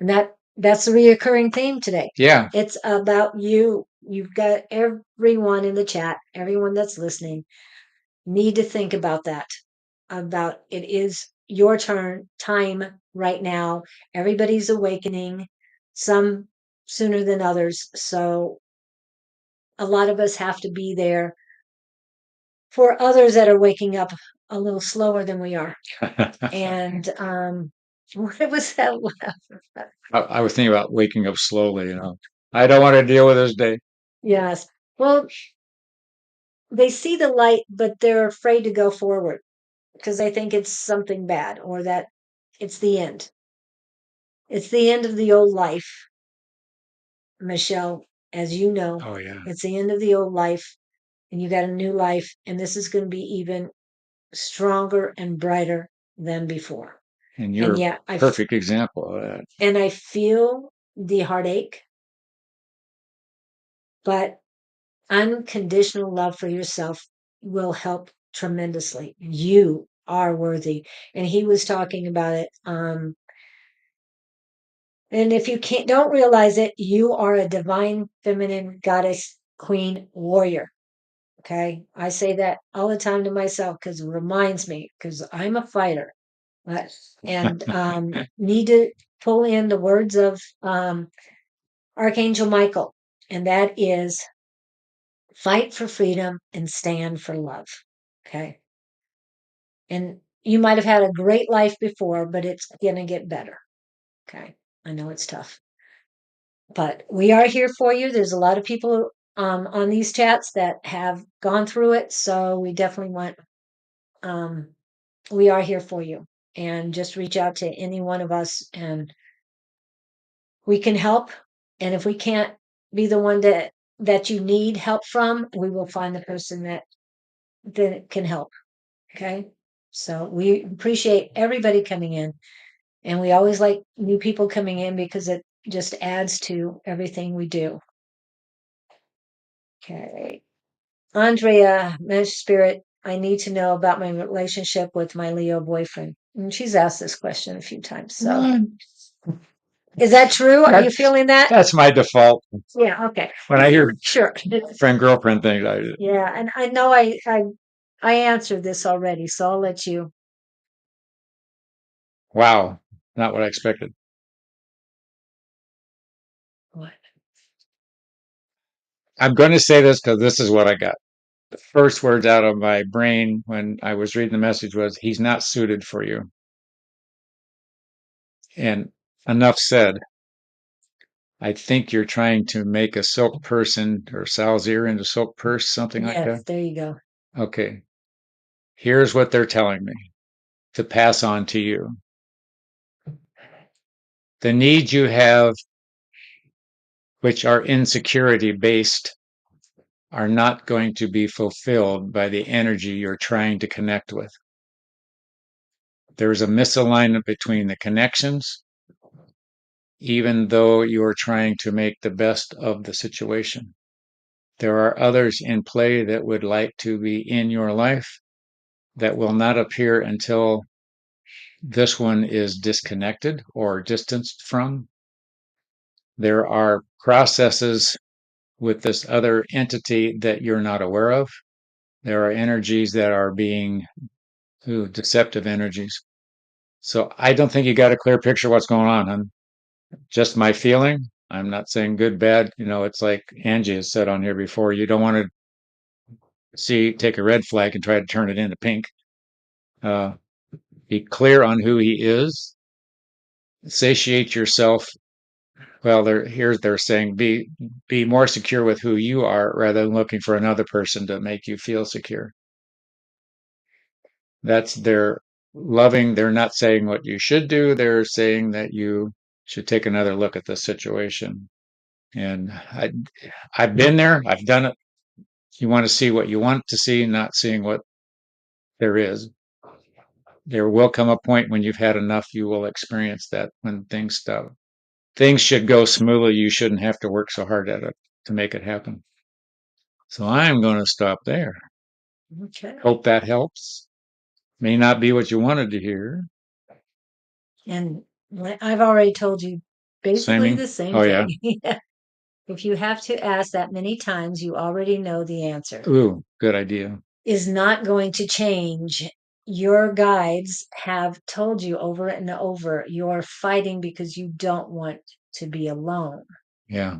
and that's the reoccurring theme today. Yeah. It's about you. You've got everyone in the chat, everyone that's listening, need to think about that. About it is your time right now. Everybody's awakening, some sooner than others. So a lot of us have to be there for others that are waking up a little slower than we are. And what was that? I was thinking about waking up slowly, I don't want to deal with this day. Yes. Well, they see the light, but they're afraid to go forward because they think it's something bad or that it's the end. It's the end of the old life, Michelle, as you know. Oh, yeah. It's the end of the old life, and you got a new life, and this is going to be even stronger and brighter than before. And you're a perfect example of that. And I feel the heartache, but unconditional love for yourself will help tremendously. You are worthy. And he was talking about it. And if you don't realize it, you are a divine feminine goddess, queen, warrior. Okay. I say that all the time to myself because it reminds me, because I'm a fighter. And need to pull in the words of Archangel Michael, and that is fight for freedom and stand for love. Okay. And you might have had a great life before, but it's going to get better. Okay. I know it's tough, but we are here for you. There's a lot of people on these chats that have gone through it. So we definitely want, we are here for you, and just reach out to any one of us and we can help. And if we can't be the one that you need help from, we will find the person that can help. Okay. So we appreciate everybody coming in, and we always like new people coming in because it just adds to everything we do. Okay. Andrea, Mesh Spirit, I need to know about my relationship with my Leo boyfriend. And she's asked this question a few times. So is that true? Are you feeling that? That's my default. Yeah. Okay. When I hear sure friend girlfriend things, yeah, and I know I answered this already, so I'll let you. Wow, not what I expected. What? I'm going to say this because this is what I got. The first words out of my brain when I was reading the message was, he's not suited for you. And enough said. I think you're trying to make a silk person or Sal's ear into silk purse, something like that. Yes, there you go. Okay. Here's what they're telling me to pass on to you. The needs you have, which are insecurity based, are not going to be fulfilled by the energy you're trying to connect with. There's a misalignment between the connections, even though you're trying to make the best of the situation. There are others in play that would like to be in your life that will not appear until this one is disconnected or distanced from. There are processes with this other entity that you're not aware of. There are energies that are being deceptive energies. So I don't think you got a clear picture of what's going on. I'm just my feeling. I'm not saying good, bad. It's like Angie has said on here before. You don't want to take a red flag and try to turn it into pink. Be clear on who he is. Satiate yourself. Well, they're saying be more secure with who you are rather than looking for another person to make you feel secure. That's their loving. They're not saying what you should do. They're saying that you should take another look at the situation. And I've been there. I've done it. You want to see what you want to see, not seeing what there is. There will come a point when you've had enough. You will experience that when things stop. Things should go smoothly. You shouldn't have to work so hard at it to make it happen. So I'm going to stop there. Okay. Hope that helps. May not be what you wanted to hear. And I've already told you basically the same thing. Yeah. If you have to ask that many times, you already know the answer. Ooh, good idea. Is not going to change. Your guides have told you over and over, you're fighting because you don't want to be alone. Yeah.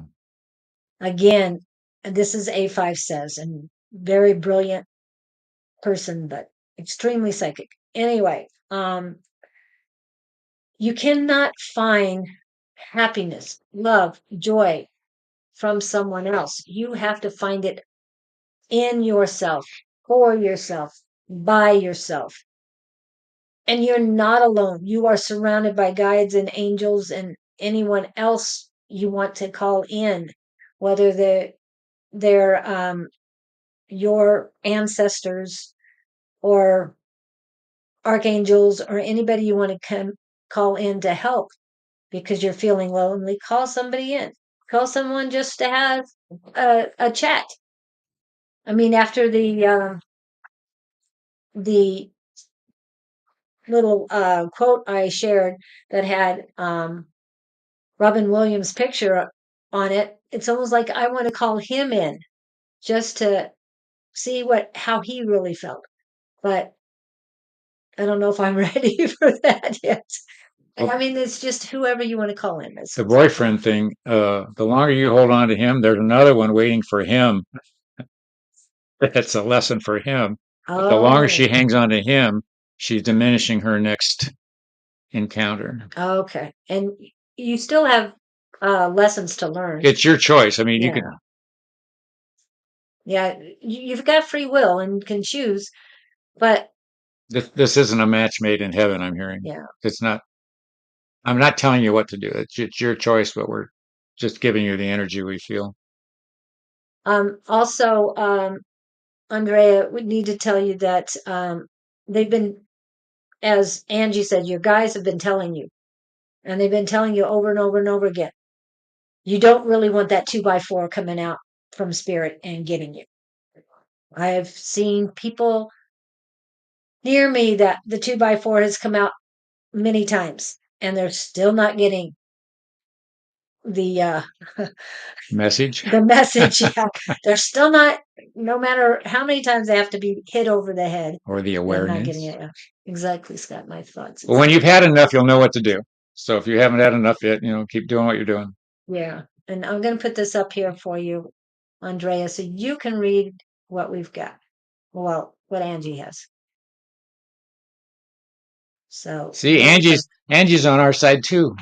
Again, this is A5 says, and very brilliant person, but extremely psychic. Anyway, you cannot find happiness, love, joy from someone else. You have to find it in yourself, for yourself, by yourself. And you're not alone. You are surrounded by guides and angels and anyone else you want to call in, whether they're your ancestors or archangels or anybody you want to call in to help because you're feeling lonely. Call somebody in. Call someone just to have a chat. I mean, after the little quote I shared that had Robin Williams' picture on it, it's almost like I want to call him in just to see how he really felt. But I don't know if I'm ready for that yet. Well, I mean, it's just whoever you want to call in. The boyfriend thing, the longer you hold on to him, there's another one waiting for him. That's a lesson for him. But the longer she hangs on to him, she's diminishing her next encounter. Okay. And you still have lessons to learn. It's your choice. I mean, you can. Yeah, you've got free will and can choose, but This isn't a match made in heaven, I'm hearing. yeah, It's not. I'm not telling you what to do. It's your choice, but we're just giving you the energy we feel. Also, Andrea, we need to tell you that they've been, as Angie said, your guys have been telling you, and they've been telling you over and over and over again, you don't really want that 2x4 coming out from spirit and getting you. I've seen people near me that the 2x4 has come out many times, and they're still not getting the Message. the message. Yeah. They're still not, no matter how many times they have to be hit over the head. Or the They're awareness. not getting it. Exactly, Scott. My thoughts. Well, when you've had enough, you'll know what to do. So if you haven't had enough yet, keep doing what you're doing. Yeah. And I'm going to put this up here for you, Andrea, so you can read what we've got. Well, what Angie has. So see, Angie's on our side too.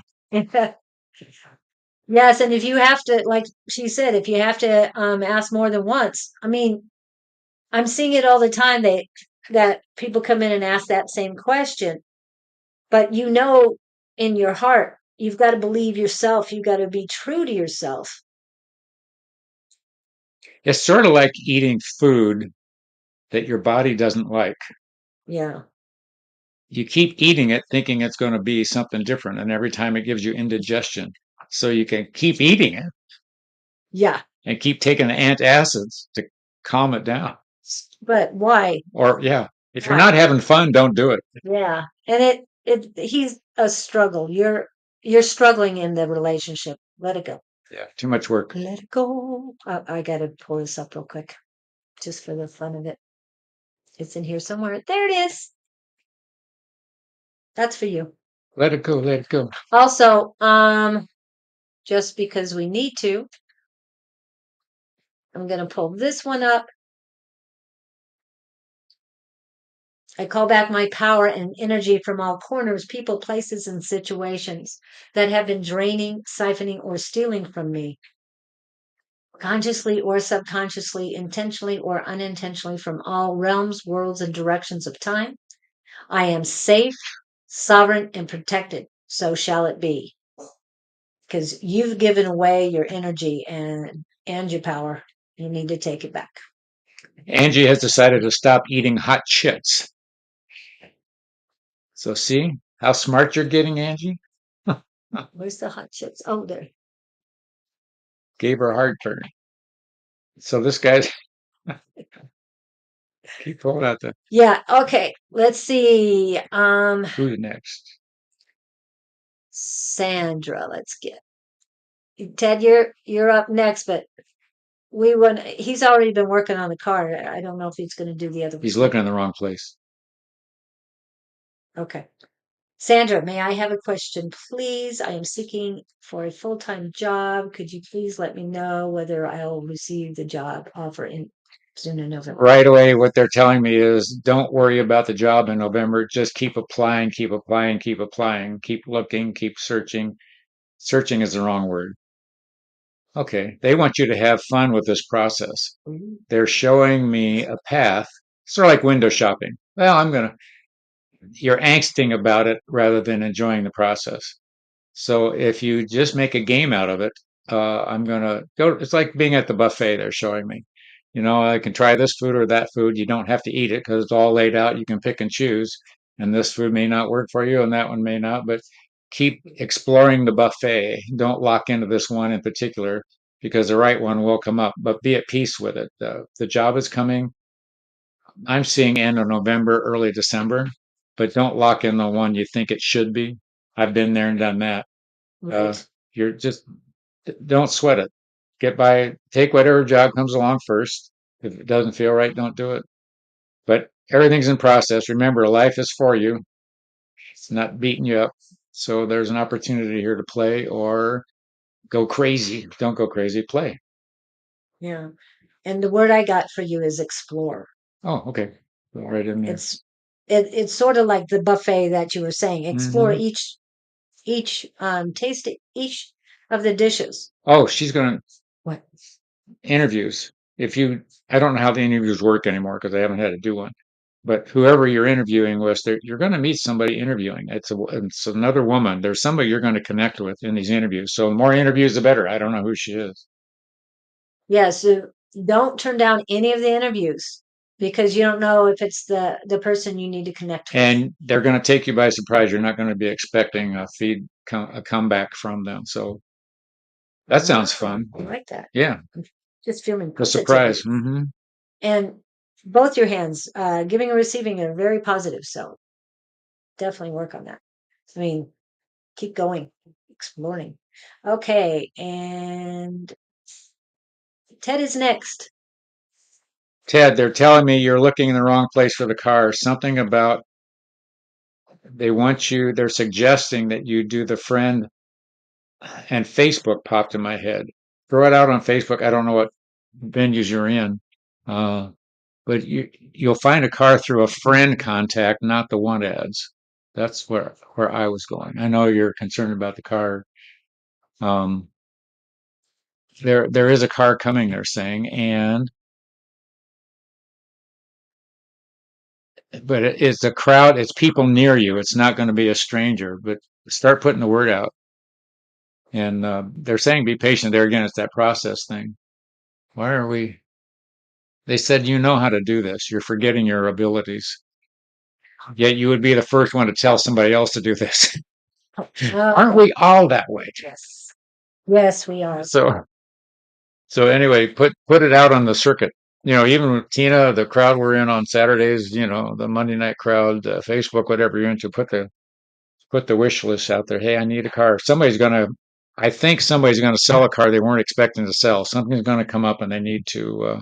Yes, and if you have to, like she said, if you have to ask more than once, I mean, I'm seeing it all the time. That people come in and ask that same question, but in your heart, you've got to believe yourself. You've got to be true to yourself. It's sort of like eating food that your body doesn't like. Yeah. You keep eating it thinking it's going to be something different, and every time it gives you indigestion. So you can keep eating it Yeah. and keep taking the antacids to calm it down. But why? Or yeah, if you're Why? not having fun, don't do it. Yeah. And he's a struggle. You're struggling in the relationship. Let it go. Yeah, too much work. Let it go. I gotta pull this up real quick, just for the fun of it. It's in here somewhere. There it is. That's for you. Let it go, let it go. Also, just because we need to, I'm gonna pull this one up. I call back my power and energy from all corners, people, places, and situations that have been draining, siphoning, or stealing from me, consciously or subconsciously, intentionally or unintentionally, from all realms, worlds, and directions of time. I am safe, sovereign, and protected. So shall it be. Because you've given away your energy and your power. You need to take it back. Angie has decided to stop eating hot chits. So see how smart you're getting, Angie? Where's the hot chips? Oh, there. Gave her a heart turn. So this guy's keep pulling out the Yeah, okay. Let's see. who's next. Sandra, let's get Ted, you're up next, but he's already been working on the card. I don't know if he's gonna do the other He's one. looking in the wrong place. Okay. Sandra, may I have a question, please? I am seeking for a full-time job. Could you please let me know whether I'll receive the job offer soon in November? Right away, what they're telling me is don't worry about the job in November. Just keep applying, keep applying, keep applying, keep looking, keep searching. Searching is the wrong word. Okay. They want you to have fun with this process. Mhm. They're showing me a path, sort of like window shopping. Well, you're angsting about it rather than enjoying the process. So if you just make a game out of it, I'm gonna go. It's like being at the buffet. They're showing me. I can try this food or that food. You don't have to eat it because it's all laid out. You can pick and choose, and this food may not work for you, and that one may not. But keep exploring the buffet. Don't lock into this one in particular because the right one will come up. But be at peace with it. The job is coming. I'm seeing end of November, early December, but don't lock in the one you think it should be. I've been there and done that. Uh, Right. you're just don't sweat it. Get by, take whatever job comes along first. If it doesn't feel right, don't do it. But everything's in process. Remember, life is for you. It's not beating you up. So there's an opportunity here to play or go crazy. Don't go crazy, play. Yeah. And the word I got for you is explore. Oh, okay. Go right in there. It's sort of like the buffet that you were saying. Explore Mhm. each taste each of the dishes. Oh, she's going to What? interviews. I don't know how the interviews work anymore because I haven't had to do one. But whoever you're interviewing with, you're going to meet somebody interviewing. It's another woman. There's somebody you're going to connect with in these interviews. So the more interviews, the better. I don't know who she is. Yeah, so don't turn down any of the interviews because you don't know if it's the person you need to connect with. And they're going to take you by surprise. You're not going to be expecting a comeback from them. So that sounds fun. I like that. Yeah, I'm just feeling the surprise. Hmm. And both your hands, giving and receiving, are very positive. So definitely work on that. I mean, keep going, exploring. Okay, and Ted is next. Ted, they're telling me you're looking in the wrong place for the car. Something about they're suggesting that you do the friend and Facebook popped in my head. Throw it out on Facebook. I don't know what venues you're in, uh, but you'll find a car through a friend contact, not the want ads. That's where I was going. I know you're concerned about the car. Um, there is a car coming, they're saying, but it's a crowd, it's people near you. It's not going to be a stranger, but start putting the word out. And they're saying be patient. There again, it's that process thing. Why are we? They said you know how to do this. You're forgetting your abilities. Yet you would be the first one to tell somebody else to do this. Aren't we all that way? Yes. Yes, we are. So anyway, put it out on the circuit. Even with Tina, the crowd we're in on Saturdays, the Monday night crowd, Facebook, whatever you're into, put the wish list out there. Hey, I need a car. I think somebody's gonna sell a car they weren't expecting to sell. Something's gonna come up and they need to.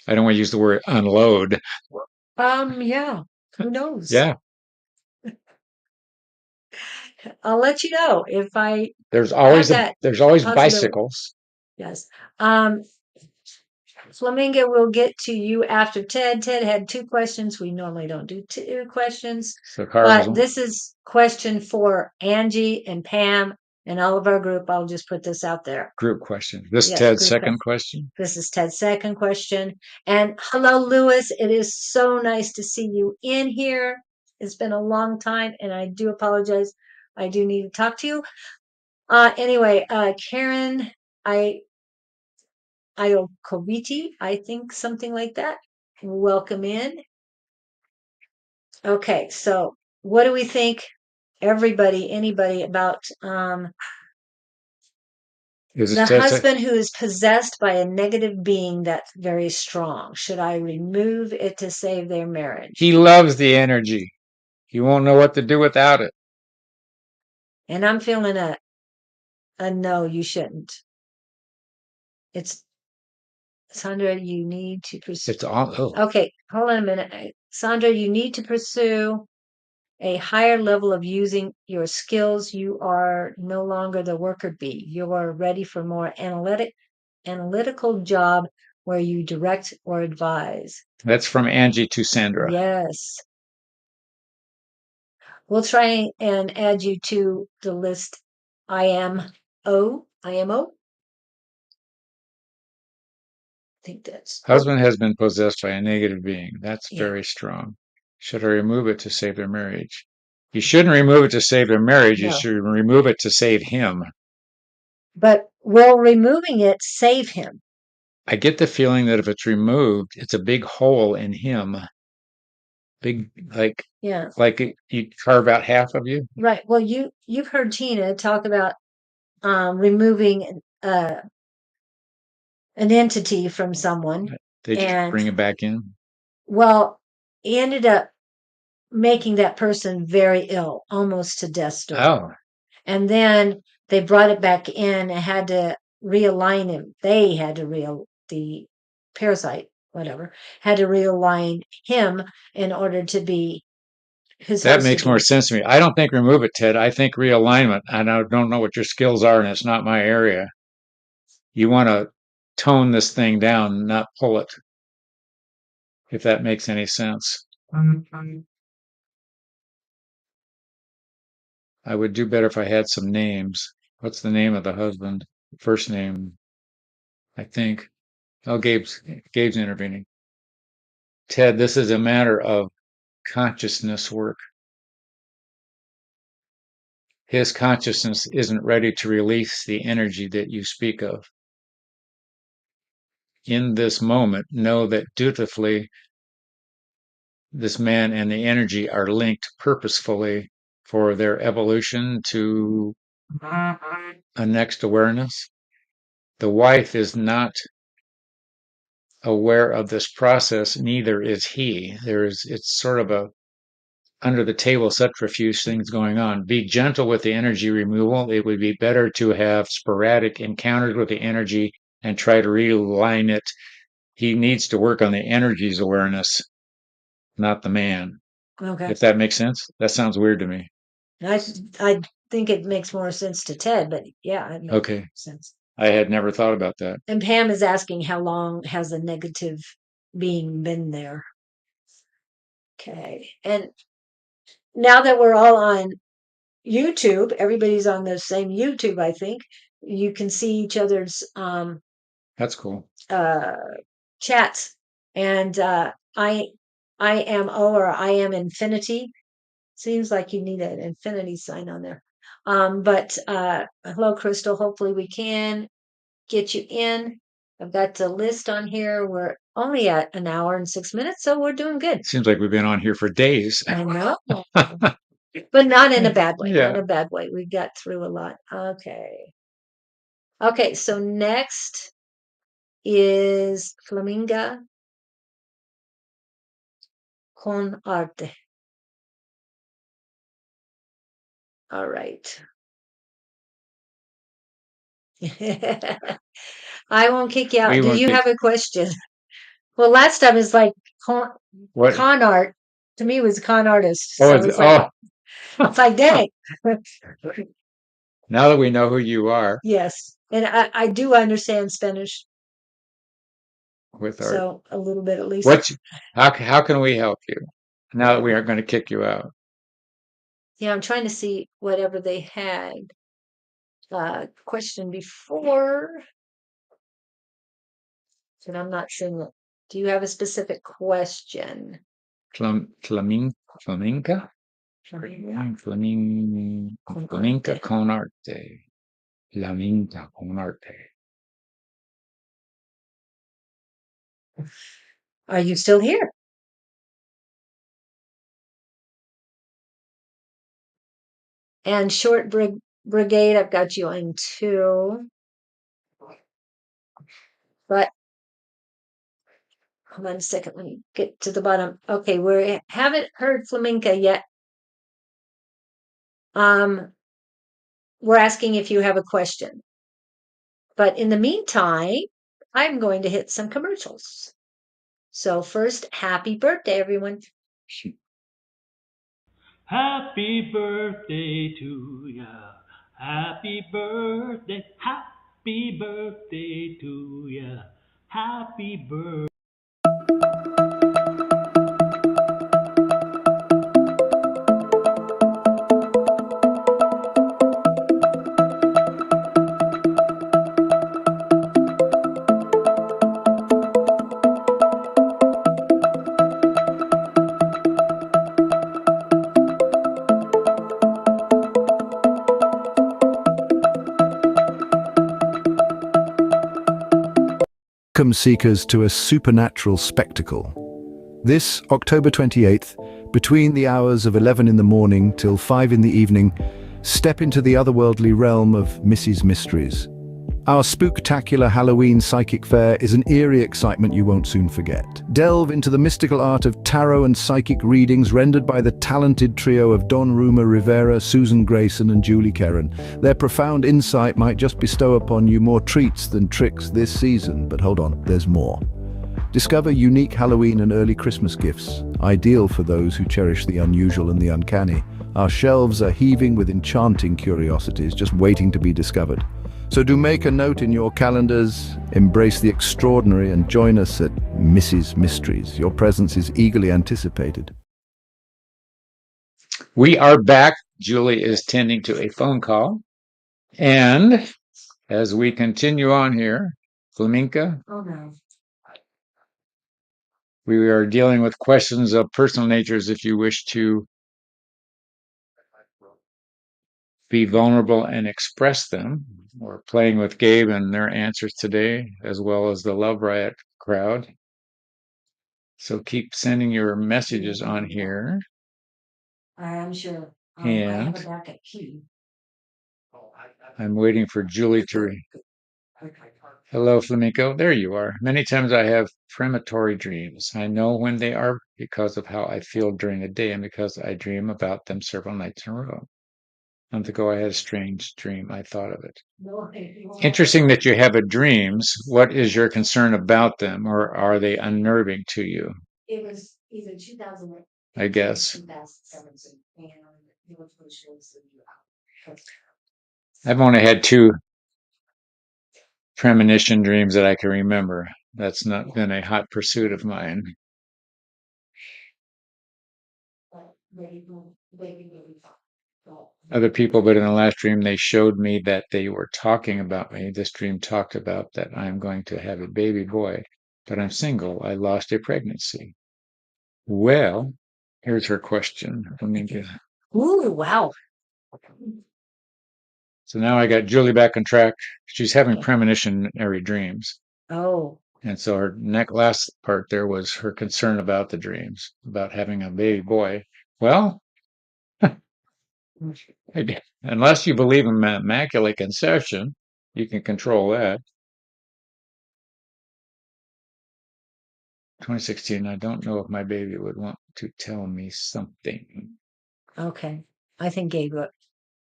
I don't want to use the word unload. Yeah. Who knows? Yeah, I'll let you know if I there's have always that there's always possibility. bicycles. Yes. Flamingo, we'll get to you after Ted. Ted had 2 questions. We normally don't do 2 questions, So car but was this is question for Angie and Pam and all of our group. I'll just put this out there. group question. This Yes, Ted's group second question. This is Ted's second question. And hello, Lewis. It is so nice to see you in here. It's been a long time, and I do apologize. I do need to talk to you. Anyway, Karen, Iokobiti, I think something like that. Welcome in. Okay, so what do we think, anybody, about the husband who is possessed by a negative being that's very strong? Should I remove it to save their marriage? He loves the energy. He won't know what to do without it. And I'm feeling a no, you shouldn't. It's Sandra, you need to pursue. It's all. Oh. Okay, hold on a minute. Sandra, you need to pursue a higher level of using your skills. You are no longer the worker bee. You are ready for more analytical job where you direct or advise. That's from Angie to Sandra. Yes. We'll try and add you to the list. IMO. I think that's. Husband has been possessed by a negative being. That's Yeah. very strong. Should I remove it to save their marriage? You shouldn't remove it to save their marriage. You No. should remove it to save him. But will removing it save him? I get the feeling that if it's removed, it's a big hole in him. Big, Yeah. like you carve out half of you. Right. Well, you've heard Tina talk about removing an entity from someone, They just and bring it back in. well, he ended up making that person very ill, almost to death's door. Oh, And then they brought it back in and had to realign him. They had to the parasite, whatever, had to realign him in order to be his that host makes again. more sense to me. I don't think remove it, Ted. I think realignment. And I don't know what your skills are, and it's not my area. You want to tone this thing down, not pull it, if that makes any sense. I would do better if I had some names. What's the name of the husband? First name, I think. Oh, Gabe's intervening. Ted, this is a matter of consciousness work. His consciousness isn't ready to release the energy that you speak of. In this moment, know that dutifully this man and the energy are linked purposefully for their evolution to a next awareness. The wife is not aware of this process, neither is he. It's sort of a under the table subterfuge things going on. Be gentle with the energy removal. It would be better to have sporadic encounters with the energy and try to realign it. He needs to work on the energy's awareness, not the man. Okay. If that makes sense. That sounds weird to me. I think it makes more sense to Ted, but yeah, it makes Okay. sense. I had never thought about that. And Pam is asking how long has the negative being been there? Okay. And now that we're all on YouTube, everybody's on the same YouTube, I think. you can see each other's That's cool. chats. And I am O or I am infinity. Seems like you need an infinity sign on there. But hello, Crystal. Hopefully we can get you in. I've got the list on here. We're only at an hour and 6 minutes, so we're doing good. Seems like we've been on here for days. I know. But not in a bad way. Yeah. Not in a bad way. We got through a lot. Okay. Okay, so next is Flaminga con arte. All right. I won't kick you out. We Do won't you kick- have a question? Well, last time is like What? con art. To me, it was a con artist. Oh, So it's like, it's like, dang. now that we know who you are Yes. And I do understand Spanish. with art, So a little bit at least. how can we help you now that we aren't going to kick you out? Yeah, I'm trying to see whatever they had question before. And I'm not sure. Do you have a specific question? Flaminga? Flaminga Flaminga con arte. Flaminga con arte. Are you still here? And short brigade, I've got you on 2. But hold on a second. Let me get to the bottom. Okay, we haven't heard Flaminga yet. We're asking if you have a question. But in the meantime, I'm going to hit some commercials. So first, happy birthday, everyone. Happy birthday to ya. Happy birthday to ya. Happy birthday. Welcome, seekers, to a supernatural spectacle. This October 28th, between the hours of 11 in the morning till 5 in the evening, step into the otherworldly realm of Mrs. Mysteries. Our spooktacular Halloween psychic fair is an eerie excitement you won't soon forget. Delve into the mystical art of tarot and psychic readings rendered by the talented trio of Don Ruma Rivera, Susan Grayson and Julie Karen. Their profound insight might just bestow upon you more treats than tricks this season, but hold on, there's more. Discover unique Halloween and early Christmas gifts, ideal for those who cherish the unusual and the uncanny. Our shelves are heaving with enchanting curiosities just waiting to be discovered. So do make a note in your calendars, embrace the extraordinary and join us at Mrs. Mysteries. Your presence is eagerly anticipated. We are back. Julie is tending to a phone call. And as we continue on here, Flaminga, Oh no. we are dealing with questions of personal natures if you wish to be vulnerable and express them. We're playing with Gabe and their answers today, as well as the Love Riot crowd. So keep sending your messages on here. I'm sure. I And have a backup key. I'm waiting for Julie to. Hello, Flamenco. There you are. Many times I have premonitory dreams. I know when they are because of how I feel during the day and because I dream about them several nights in a row. A month ago, I had a strange dream. I thought of it. Interesting that you have a dreams. What is your concern about them, or are they unnerving to you? It was either 2008. I guess. 2017. And it was I've only had 2 premonition dreams that I can remember. That's not been a hot pursuit of mine. other people, but in the last dream, they showed me that they were talking about me. This dream talked about that I'm going to have a baby boy, but I'm single. I lost a pregnancy. Well, here's her question. Let me get. Ooh, wow. So now I got Julie back on track. She's having premonitionary dreams. Oh, And so her last part there was her concern about the dreams, about having a baby boy. Well, unless you believe in immaculate conception, you can control that. 2016, I don't know if my baby would want to tell me something. okay. I think Gabriel.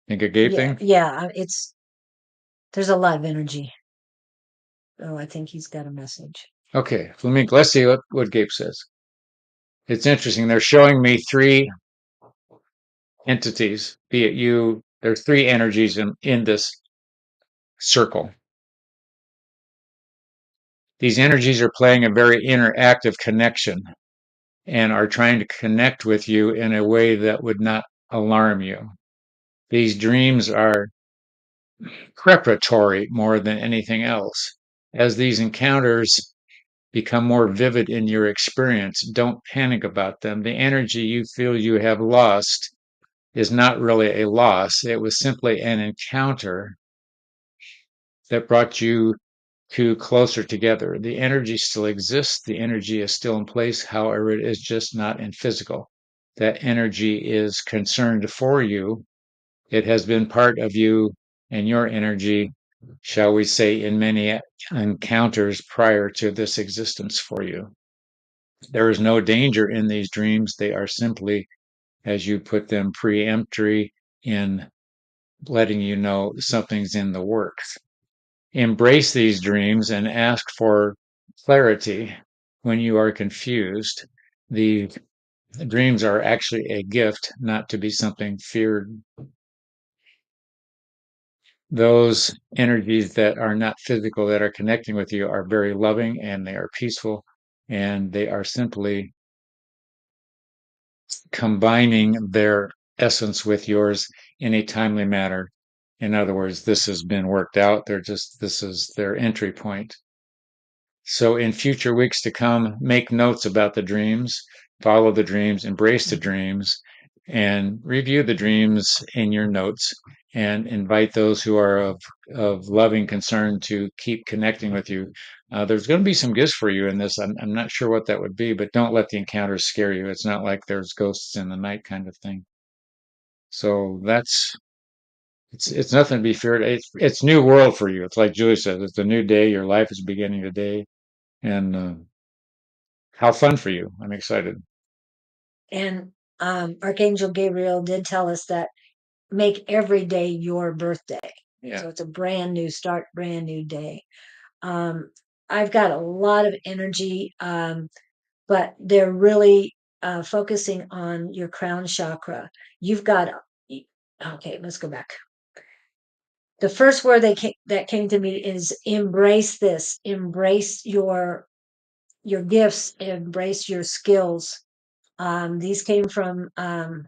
Think a Gabe Yeah, thing? yeah. There's a lot of energy. Oh, I think he's got a message. Okay, let's see what Gabe says. It's interesting. They're showing me three entities, be it you. There are three energies in this circle. These energies are playing a very interactive connection and are trying to connect with you in a way that would not alarm you. These dreams are preparatory more than anything else. As these encounters become more vivid in your experience, don't panic about them. The energy you feel you have lost is not really a loss. It was simply an encounter that brought you two closer together. The energy still exists. The energy is still in place. However, it is just not in physical. That energy is concerned for you. It has been part of you and your energy, shall we say, in many encounters prior to this existence for you. There is no danger in these dreams. They are simply, as you put them, preemptory in letting you know something's in the works. Embrace these dreams and ask for clarity when you are confused. The dreams are actually a gift, not to be something feared. Those energies that are not physical, that are connecting with you, are very loving and they are peaceful, and they are simply combining their essence with yours in a timely manner. In other words, this has been worked out. This is their entry point. So in future weeks to come, make notes about the dreams, follow the dreams, embrace the dreams, and review the dreams in your notes, and invite those who are of loving concern to keep connecting with you. There's going to be some gifts for you in this. I'm not sure what that would be, but don't let the encounters scare you. It's not like there's ghosts in the night kind of thing. So it's nothing to be feared. It's new world for you. It's like Julie said, it's a new day. Your life is beginning today. And how fun for you. I'm excited. And Archangel Gabriel did tell us that make every day your birthday. Yeah. So it's a brand new start, brand new day. I've got a lot of energy, but they're really focusing on your crown chakra. You've got, okay, let's go back. The first word that came to me is embrace this, embrace your gifts, embrace your skills. These came from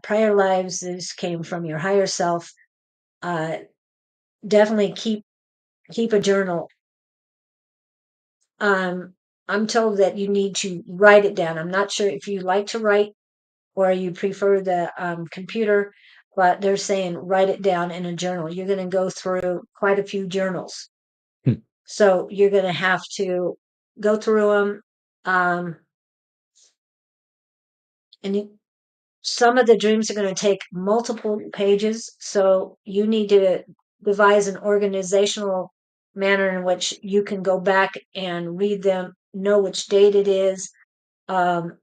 prior lives. These came from your higher self. Uh, Definitely keep a journal. I'm told that you need to write it down. I'm not sure if you like to write or you prefer the computer, but they're saying write it down in a journal. You're going to go through quite a few journals, Hmm. so you're going to have to go through them. And some of the dreams are going to take multiple pages, so you need to devise an organizational manner in which you can go back and read them, know which date it is. Um,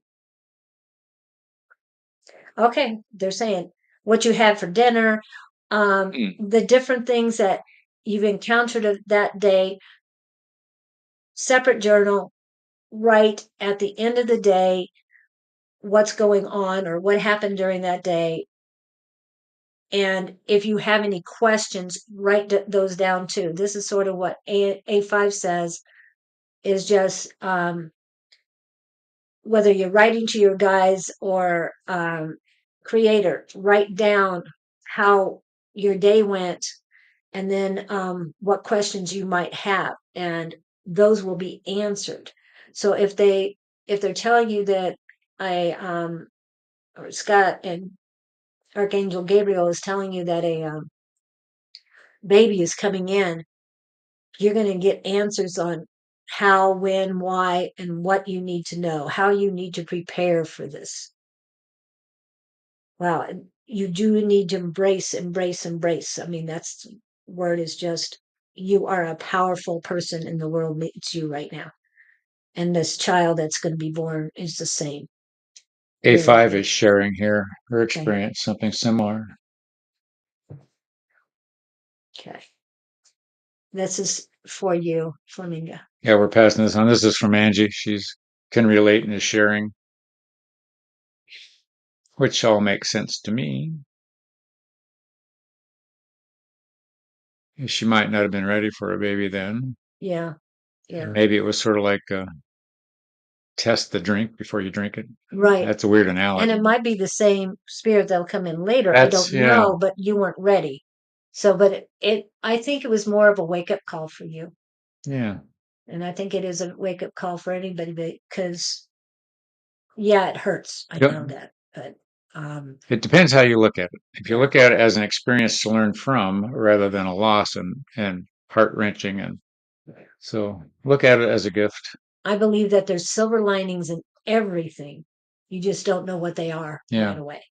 okay, they're saying what you had for dinner, the different things that you've encountered that day, separate journal, write at the end of the day what's going on or what happened during that day. And if you have any questions, write those down too. This is sort of what A5 says, is just whether you're writing to your guides or creator, write down how your day went, and then what questions you might have, and those will be answered. So if they're telling you that or Scott and Archangel Gabriel is telling you that a baby is coming in, you're going to get answers on how, when, why, and what you need to know, how you need to prepare for this. Wow, you do need to embrace, embrace, embrace. I mean, that's word is just, you are a powerful person in the world meets you right now. And this child that's going to be born is the same. A5 Really. is sharing here her Okay. experience, something similar. Okay. This is for you, Flamingo. Yeah, we're passing this on. This is from Angie. She's can relate and is sharing, which all makes sense to me. She might not have been ready for a baby then. Yeah. Yeah. And maybe it was sort of like test the drink before you drink it. Right. That's a weird And analogy. it might be the same spirit that'll come in later. I That's, don't yeah, know, but you weren't ready. So, but I think it was more of a wake up call for you. yeah. And I think it is a wake up call for anybody because, yeah, it hurts. I Yep. know that. But It depends how you look at it. If you look at it as an experience to learn from rather than a loss and heart wrenching, and so look at it as a gift. I believe that there's silver linings in everything. You just don't know what they are Yeah, right away.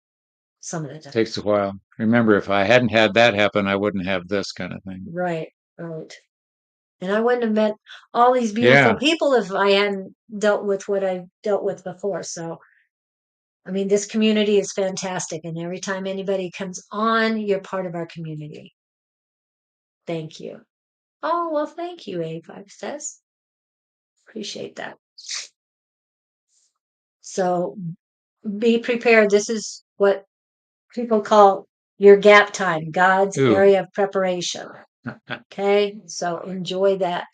Some of the time. takes a while. Remember, if I hadn't had that happen, I wouldn't have this kind of thing. Right. Right. And I wouldn't have met all these beautiful Yeah, people if I hadn't dealt with what I've dealt with before. So, I mean, this community is fantastic. And every time anybody comes on, you're part of our community. Thank you. Oh, well, thank you, A5 says. Appreciate that. So be prepared. This is what people call your gap time, God's ooh, area of preparation. Okay. So enjoy that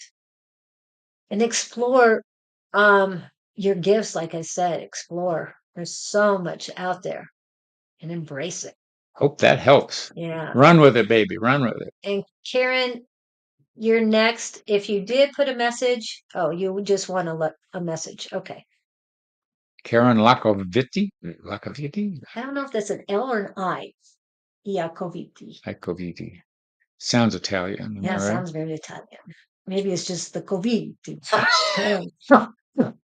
and explore your gifts. Like I said, explore. There's so much out there and embrace it. hope that helps. Yeah. Run with it, baby. Run with it. And Karen, you're next. If you did put a message, oh, you just want a message. Okay. Karen Lacoviti? Lacoviti? I don't know if that's an L or an I. Iacoviti. Lacoviti. Sounds Italian, am I Yeah, right? sounds very Italian. Maybe it's just the COVID.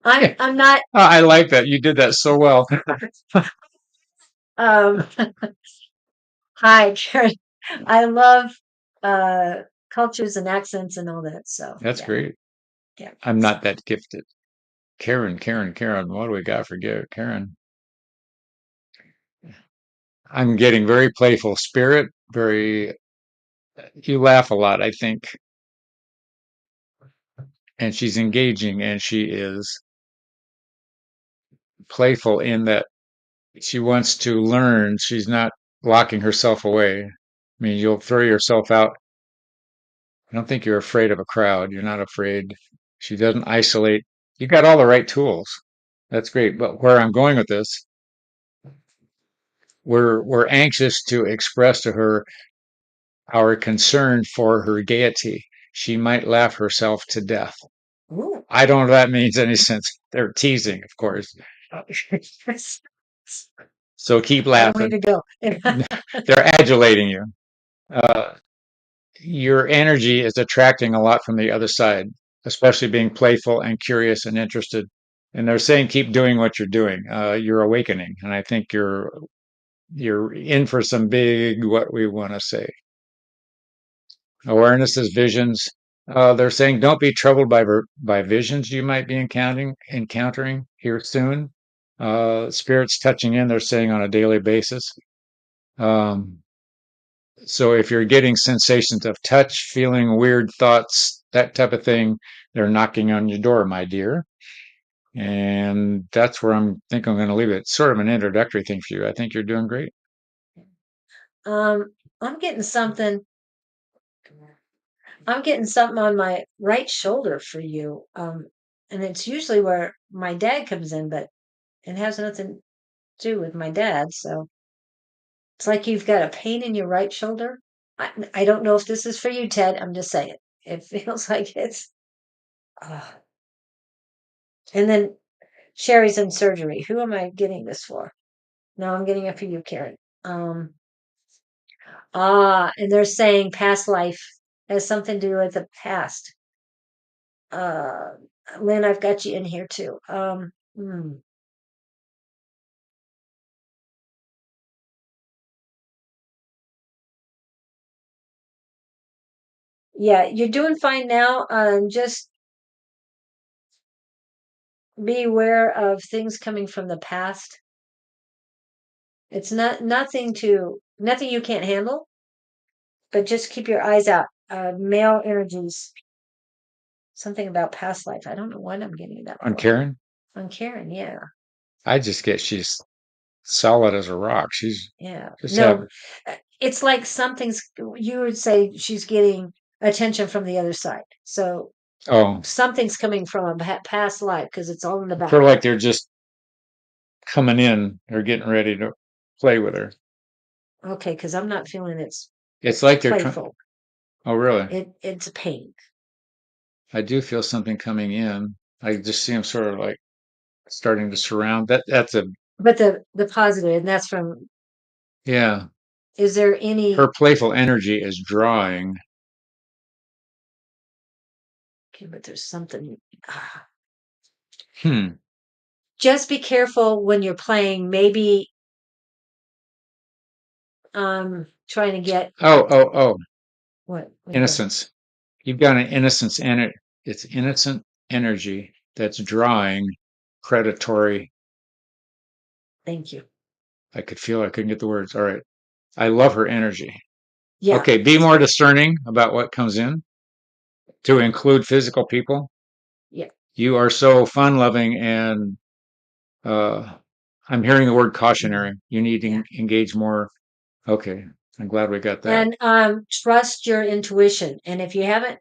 I'm not. Oh, I like that. You did that so well. Um, hi, Karen. I love cultures and accents and all that. So That's yeah, great. yeah. I'm not that gifted. Karen. What do we got for Karen? I'm getting very playful spirit, very, you laugh a lot, I think. And she's engaging and she is playful in that she wants to learn. She's not locking herself away. I mean, you'll throw yourself out. I don't think you're afraid of a crowd. You're not afraid. She doesn't isolate. You got all the right tools. That's great. But where I'm going with this, we're anxious to express to her our concern for her gaiety. She might laugh herself to death. Ooh. I don't know if that means any sense. They're teasing, of course. So keep What a way laughing. to go. They're adulating you. Uh, your energy is attracting a lot from the other side, especially being playful and curious and interested. And they're saying, keep doing what you're doing. You're awakening. And I think you're in for some big, what we want to say. Awareness is visions. They're saying don't be troubled by visions you might be encountering here soon. Spirits touching in, they're saying on a daily basis. Um, so if you're getting sensations of touch, feeling weird thoughts, that type of thing, they're knocking on your door, my dear. And that's where think I'm going to leave it. It's sort of an introductory thing for you. I think you're doing great. I'm getting something. I'm getting something on my right shoulder for you. And it's usually where my dad comes in, but it has nothing to do with my dad. So It's like you've got a pain in your right shoulder. I don't know if this is for you, Ted. I'm just saying. It feels like it's. And then Sherry's in surgery. Who am I getting this for? No, I'm getting it for you, Karen. And they're saying past life has something to do with the past. Lynn, I've got you in here too. Yeah, you're doing fine now. Just be aware of things coming from the past. It's nothing you can't handle, but just keep your eyes out. Male energies, something about past life. I don't know what I'm getting that On for. Karen? On Karen, yeah. I just get she's solid as a rock. She's Yeah. just No, it's like you would say she's getting attention from the other side. So something's coming from a past life because it's all in the back. Sort of like they're just coming in or getting ready to play with her. Okay, because I'm not feeling it's like they're playful. Oh, really? It's a pain. I do feel something coming in. I just see them sort of like starting to surround. That's a But the positive, and that's from. Yeah. Is there any? Her playful energy is drawing. Okay, but there's something. Just be careful when you're playing. Maybe trying to get. What? Innocence. You've got an innocence in it. It's innocent energy that's drawing predatory. Thank you. I could feel I couldn't get the words. All right. I love her energy. Yeah. Okay, be more discerning about what comes in to include physical people. Yeah. You are so fun loving and I'm hearing the word cautionary. You need to engage more. Okay. I'm glad we got that. And trust your intuition. And if you haven't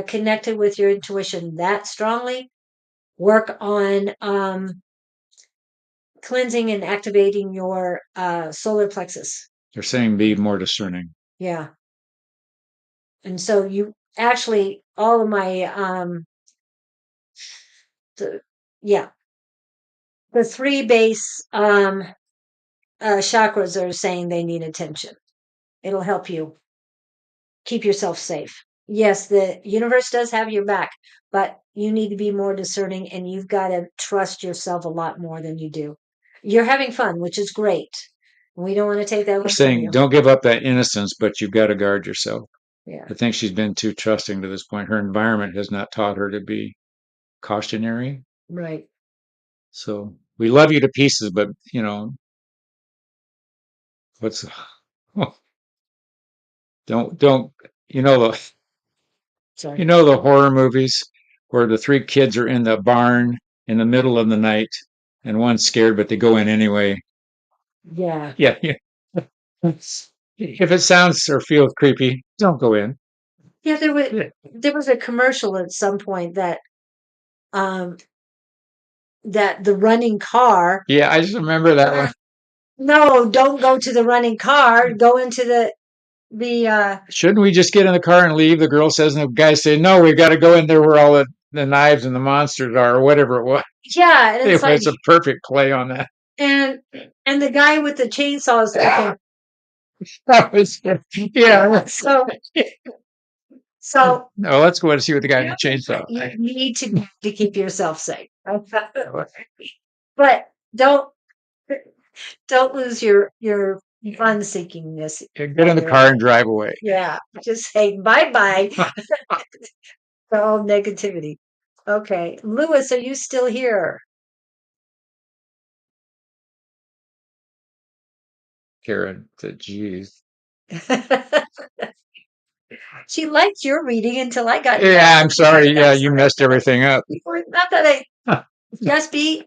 connected with your intuition that strongly, work on cleansing and activating your solar plexus. They're saying be more discerning. Yeah. And so you actually, all of my the three base chakras are saying they need attention. It'll help you keep yourself safe. Yes, the universe does have your back, but you need to be more discerning and you've got to trust yourself a lot more than you do. You're having fun, which is great. We don't want to take that away They're saying from you. don't give up that innocence, but you've got to guard yourself. Yeah. I think she's been too trusting to this point. Her environment has not taught her to be cautionary. Right. So we love you to pieces, but what's don't Sorry. the horror movies where the three kids are in the barn in the middle of the night and one's scared, but they go in anyway. Yeah. Yeah. If it sounds or feels creepy, don't go in. Yeah, there was a commercial at some point that the running car. Yeah, I just remember that one. No, don't go to the running car. Go into the Shouldn't we just get in the car and leave? The girl says, and the guy say, no, we've got to go in there where all the knives and the monsters are, or whatever it was. Yeah, and it's it's a perfect play on that. And the guy with the chainsaw is looking. That was yeah. So no, let's go and see what the guy with the chainsaw. You need to keep yourself safe. But don't lose your fun seekingness. Get in the car and drive away. Yeah, just say bye-bye to all negativity. Okay, Lewis, are you still here? Karen said, geez. She liked your reading until I got. Yeah, I'm sorry. Yeah, you messed everything up. Not that just be.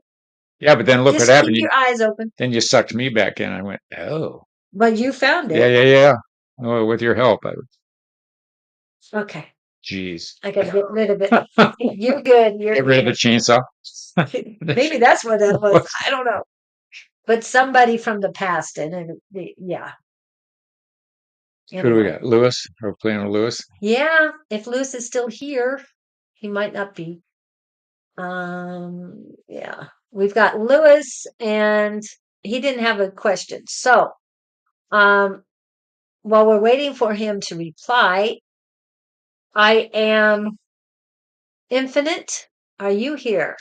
Yeah, but then look what happened. Keep your eyes open. Then you sucked me back in. I went, oh. But you found it. Yeah. Oh, with your help. Okay. Jeez. I gotta get rid of it. You're good. Get rid of the chainsaw. Maybe that's what that was. I don't know. but somebody from the past, and yeah. Who do we got? Lewis? We're playing with Lewis. Yeah, if Lewis is still here, he might not be. Yeah, we've got Lewis, and he didn't have a question. So, while we're waiting for him to reply, I am infinite. Are you here?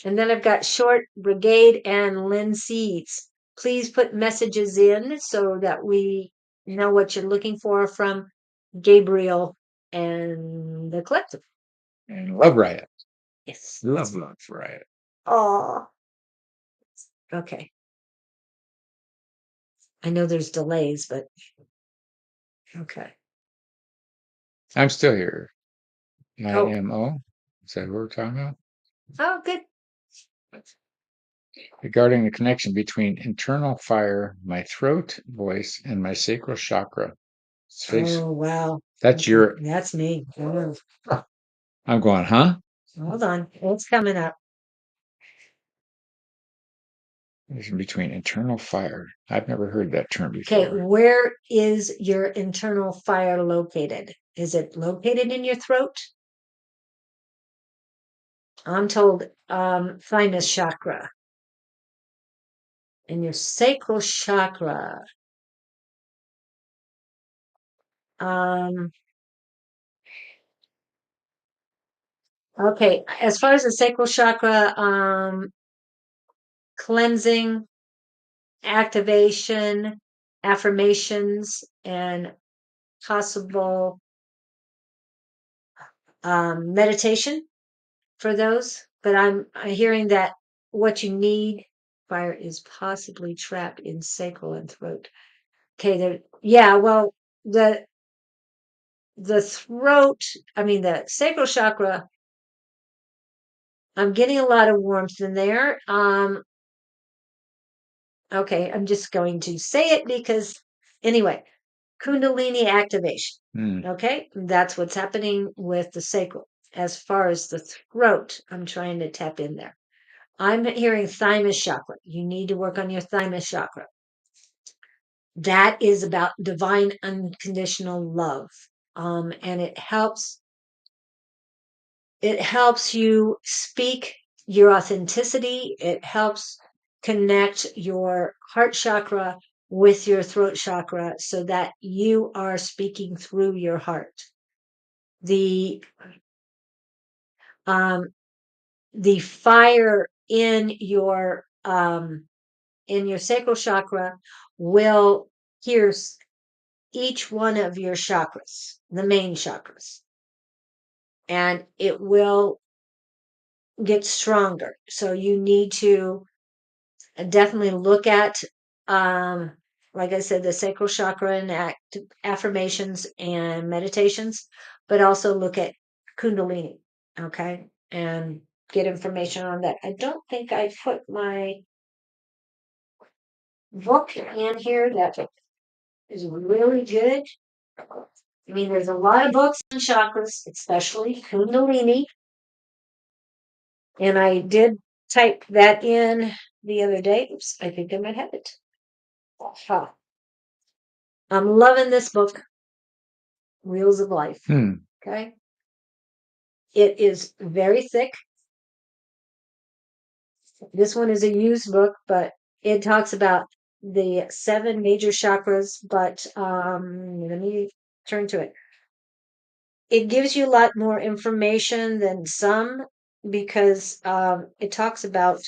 And then I've got Short, Brigade, and Lynn Seeds. Please put messages in so that we know what you're looking for from Gabriel and the collective. And Love Riot. Yes. Love Riot. Oh, okay. I know there's delays, but okay. I'm still here. Oh. IMO. Is that what we're talking about? Oh, good. Regarding the connection between internal fire, my throat, voice, and my sacral chakra. Oh, wow. That's your. That's me. Oh. I'm going, huh? Hold on. It's coming up. Between internal fire. I've never heard that term before. Okay, where is your internal fire located? Is it located in your throat? I'm told thymus chakra. In your sacral chakra. Okay, as far as the sacral chakra, cleansing, activation, affirmations, and possible meditation for those. But I'm hearing that what you need, fire, is possibly trapped in sacral and throat. Okay, there. Yeah, well, the throat. I mean, the sacral chakra. I'm getting a lot of warmth in there. Okay, I'm just going to say it because anyway, Kundalini activation. Okay, that's what's happening with the sacral. As far as the throat, I'm trying to tap in there. I'm hearing thymus chakra. You need to work on your thymus chakra. That is about divine unconditional love. And it helps you speak your authenticity. It helps connect your heart chakra with your throat chakra so that you are speaking through your heart. The fire in your sacral chakra will pierce each one of your chakras, the main chakras, and it will get stronger. So you need to definitely look at, like I said, the sacral chakra and affirmations and meditations, but also look at Kundalini, okay, and get information on that. I don't think I put my book in here that is really good. I mean, there's a lot of books on chakras, especially Kundalini. And I did type that in the other day. Oops, I think I might have it. Aha. I'm loving this book, Wheels of Life. Okay. It is very thick. This one is a used book, but it talks about the 7 major chakras. But let me turn to it. It gives you a lot more information than some because it talks about,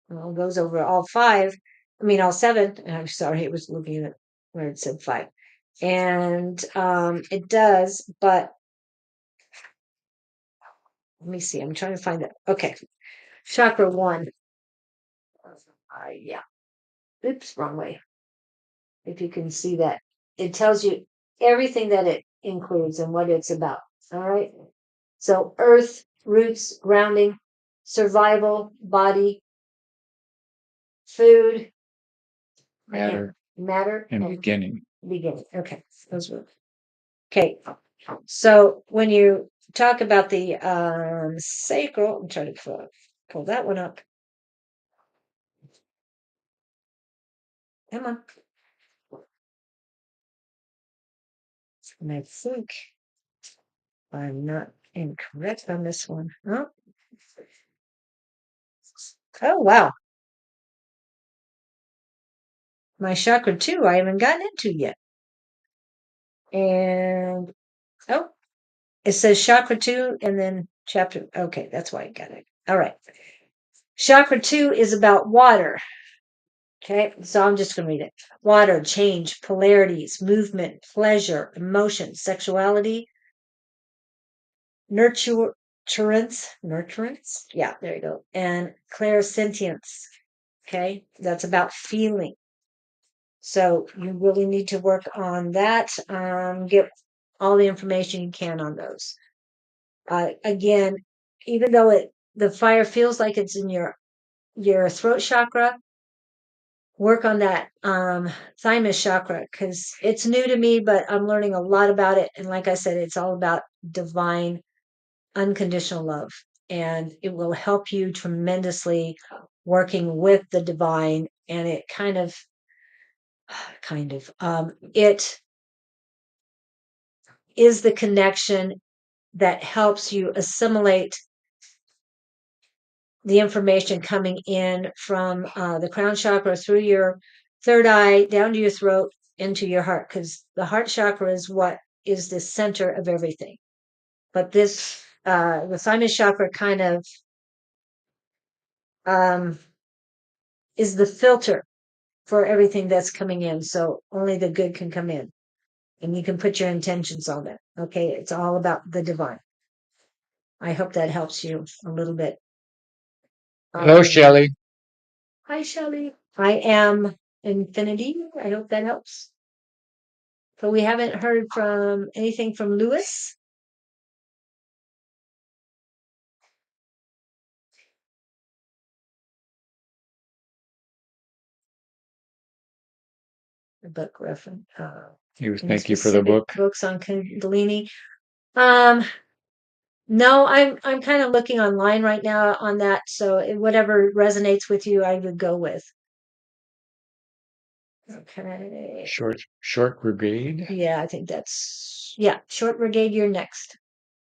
well, goes over all 5. I mean, all 7. I'm sorry, it was looking at where it said 5. And it does, but let me see. I'm trying to find it. Okay. Chakra 1. Yeah. Oops, wrong way. If you can see that. It tells you everything that it includes and what it's about. All right. So earth, roots, grounding, survival, body, food, Matter, and beginning. Beginning. Okay. Those were. Okay. So when you talk about the sacral, I'm trying to pull that one up. Come on. And I think I'm not incorrect on this one. Oh, wow. My chakra 2, I haven't gotten into yet. And, oh, it says chakra 2 and then chapter. Okay, that's why I got it. All right. Chakra 2 is about water. Okay, so I'm just going to read it. Water, change, polarities, movement, pleasure, emotion, sexuality, nurturance. Yeah, there you go. And clairsentience. Okay, that's about feeling. So you really need to work on that. Get all the information you can on those. Again, even though the fire feels like it's in your throat chakra, work on that thymus chakra because it's new to me, but I'm learning a lot about it. And like I said, it's all about divine unconditional love, and it will help you tremendously working with the divine. And it it is the connection that helps you assimilate the information coming in from the crown chakra through your third eye down to your throat into your heart, because the heart chakra is what is the center of everything. But this the thymus chakra kind of is the filter for everything that's coming in, so only the good can come in, and you can put your intentions on it. Okay, it's all about the divine. I hope that helps you a little bit. Hello, Shelley. Hi, Shelley. I am Infinity. I hope that helps. But we haven't heard from anything from Lewis. The book reference. Thank you for the book. Books on Kundalini. No, I'm kind of looking online right now on that. So whatever resonates with you, I would go with. Okay. Short brigade. Yeah, I think that's short brigade. You're next.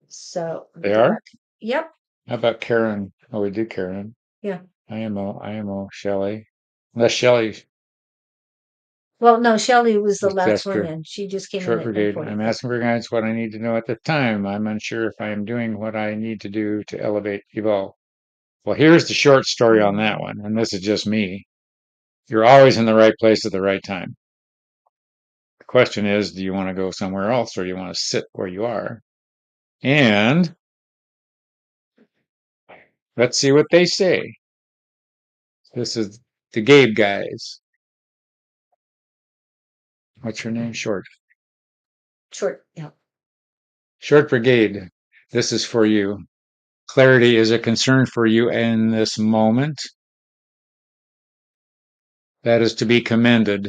So They are. Yep. How about Karen? Oh, we did Karen. Yeah. IMO, Shelley. Unless Shelley. Well, no, Shelley was the last Jasper. one in. She just came Short in at brigade. 40. I'm asking for guidance what I need to know at the time. I'm unsure if I am doing what I need to do to elevate, evolve. Well, here's the short story on that one, and this is just me. You're always in the right place at the right time. The question is, do you want to go somewhere else or do you want to sit where you are? And let's see what they say. This is the Gabe guys. What's your name? Short. Yeah. Short brigade. This is for you. Clarity is a concern for you in this moment. That is to be commended.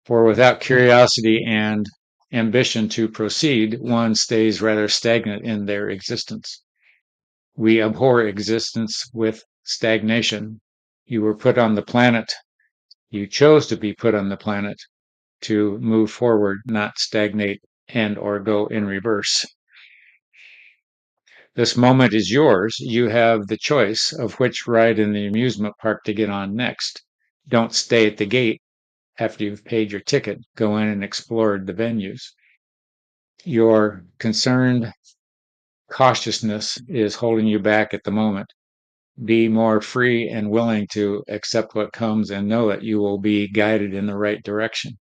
For without curiosity and ambition to proceed, one stays rather stagnant in their existence. We abhor existence with stagnation. You were put on the planet. You chose to be put on the planet to move forward, not stagnate and or go in reverse. This moment is yours. You have the choice of which ride in the amusement park to get on next. Don't stay at the gate after you've paid your ticket. Go in and explore the venues. Your concerned cautiousness is holding you back at the moment. Be more free and willing to accept what comes and know that you will be guided in the right direction.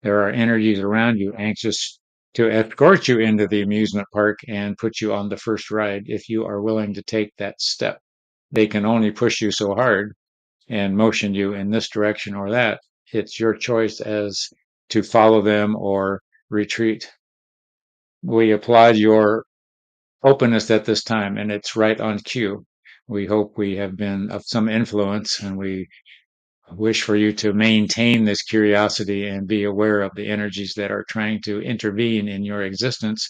There are energies around you anxious to escort you into the amusement park and put you on the first ride if you are willing to take that step. They can only push you so hard and motion you in this direction or that. It's your choice as to follow them or retreat. We applaud your openness at this time, and it's right on cue. We hope we have been of some influence, and we wish for you to maintain this curiosity and be aware of the energies that are trying to intervene in your existence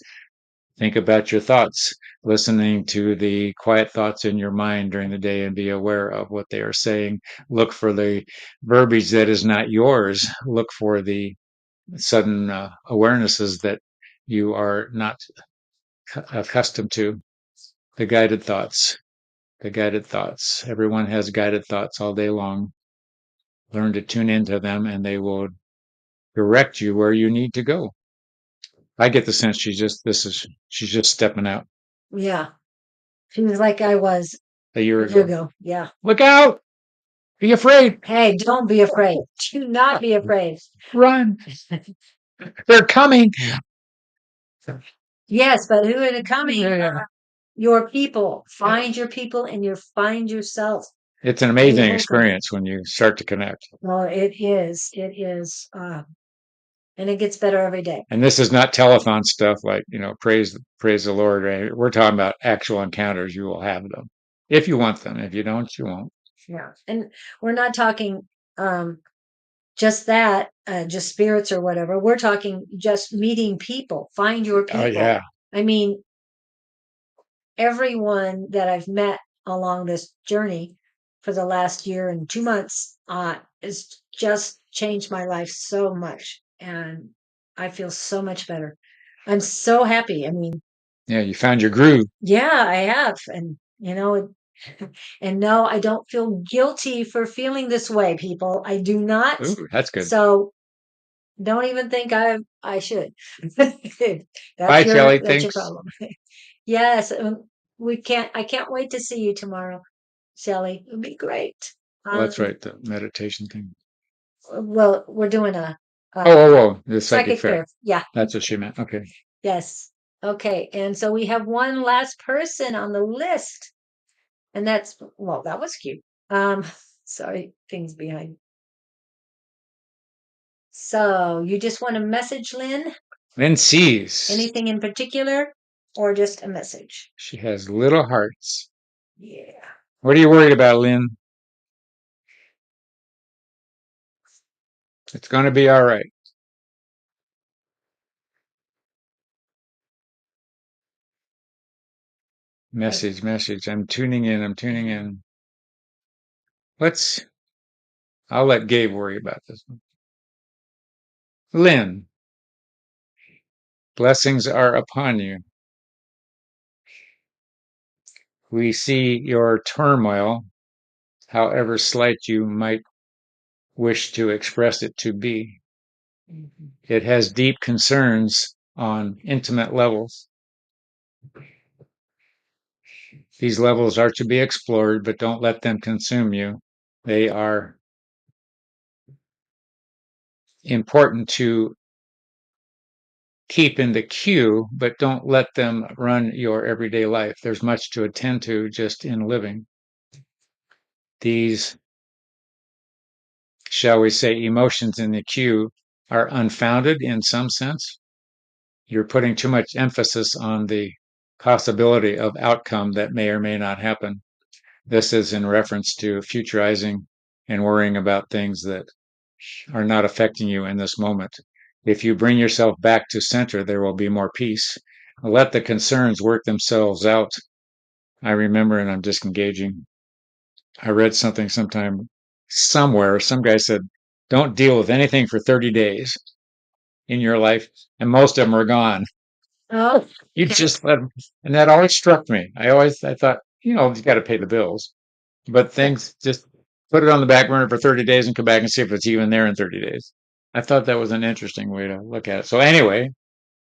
Think about your thoughts, listening to the quiet thoughts in your mind during the day and be aware of what they are saying. Look for the verbiage that is not yours. Look for the sudden awarenesses that you are not accustomed to. The guided thoughts. The guided thoughts. Everyone has guided thoughts all day long. Learn to tune into them and they will direct you where you need to go. I get the sense she's just stepping out Yeah. She was like I was a year a year ago. ago. Yeah. Look out! Be afraid! Hey, don't be afraid. Do not be afraid. Run! They're coming! Yes, but who are coming? Yeah. Your people. Find your people and you find yourself. It's an Stay amazing wholesome. experience when you start to connect. Well, it is. It is. And it gets better every day. And this is not telethon stuff like, praise the Lord. Right? We're talking about actual encounters. You will have them if you want them. If you don't, you won't. Yeah. And we're not talking just that, just spirits or whatever. We're talking just meeting people. Find your people. Oh, yeah. I mean, everyone that I've met along this journey for the last year and 2 months has just changed my life so much. And I feel so much better. I'm so happy. I mean, Yeah, you found your groove. yeah, I have. And, and no, I don't feel guilty for feeling this way, people. I do not. Ooh, that's good. So don't even think I should. Bye, Shelley. That's your Thanks. problem. Yes, I can't wait to see you tomorrow, Shelley. It'll be great. Well, that's right. The meditation thing. Well, we're doing a The psychic fair. Yeah. That's what she meant. Okay. Yes. Okay. And so we have one last person on the list. And that was cute. Sorry, things behind. So you just want a message, Lynn? Lynn sees. Anything in particular or just a message? She has little hearts. Yeah. What are you worried about, Lynn? It's going to be all right. Message. I'm tuning in. I'll let Gabe worry about this one. Lynn, blessings are upon you. We see your turmoil, however slight you might wish to express it to be. It has deep concerns on intimate levels. These levels are to be explored, but don't let them consume you. They are important to keep in the queue, but don't let them run your everyday life. There's much to attend to just in living. These, shall we say, emotions in the queue are unfounded in some sense. You're putting too much emphasis on the possibility of outcome that may or may not happen. This is in reference to futurizing and worrying about things that are not affecting you in this moment. If you bring yourself back to center, there will be more peace. Let the concerns work themselves out. I remember, and I'm disengaging. I read something somewhere, some guy said, don't deal with anything for 30 days in your life, and most of them are gone. Oh, You just let them, and that always struck me. I thought, you got to pay the bills, but things just put it on the back burner for 30 days and come back and see if it's even there in 30 days. I thought that was an interesting way to look at it. So anyway,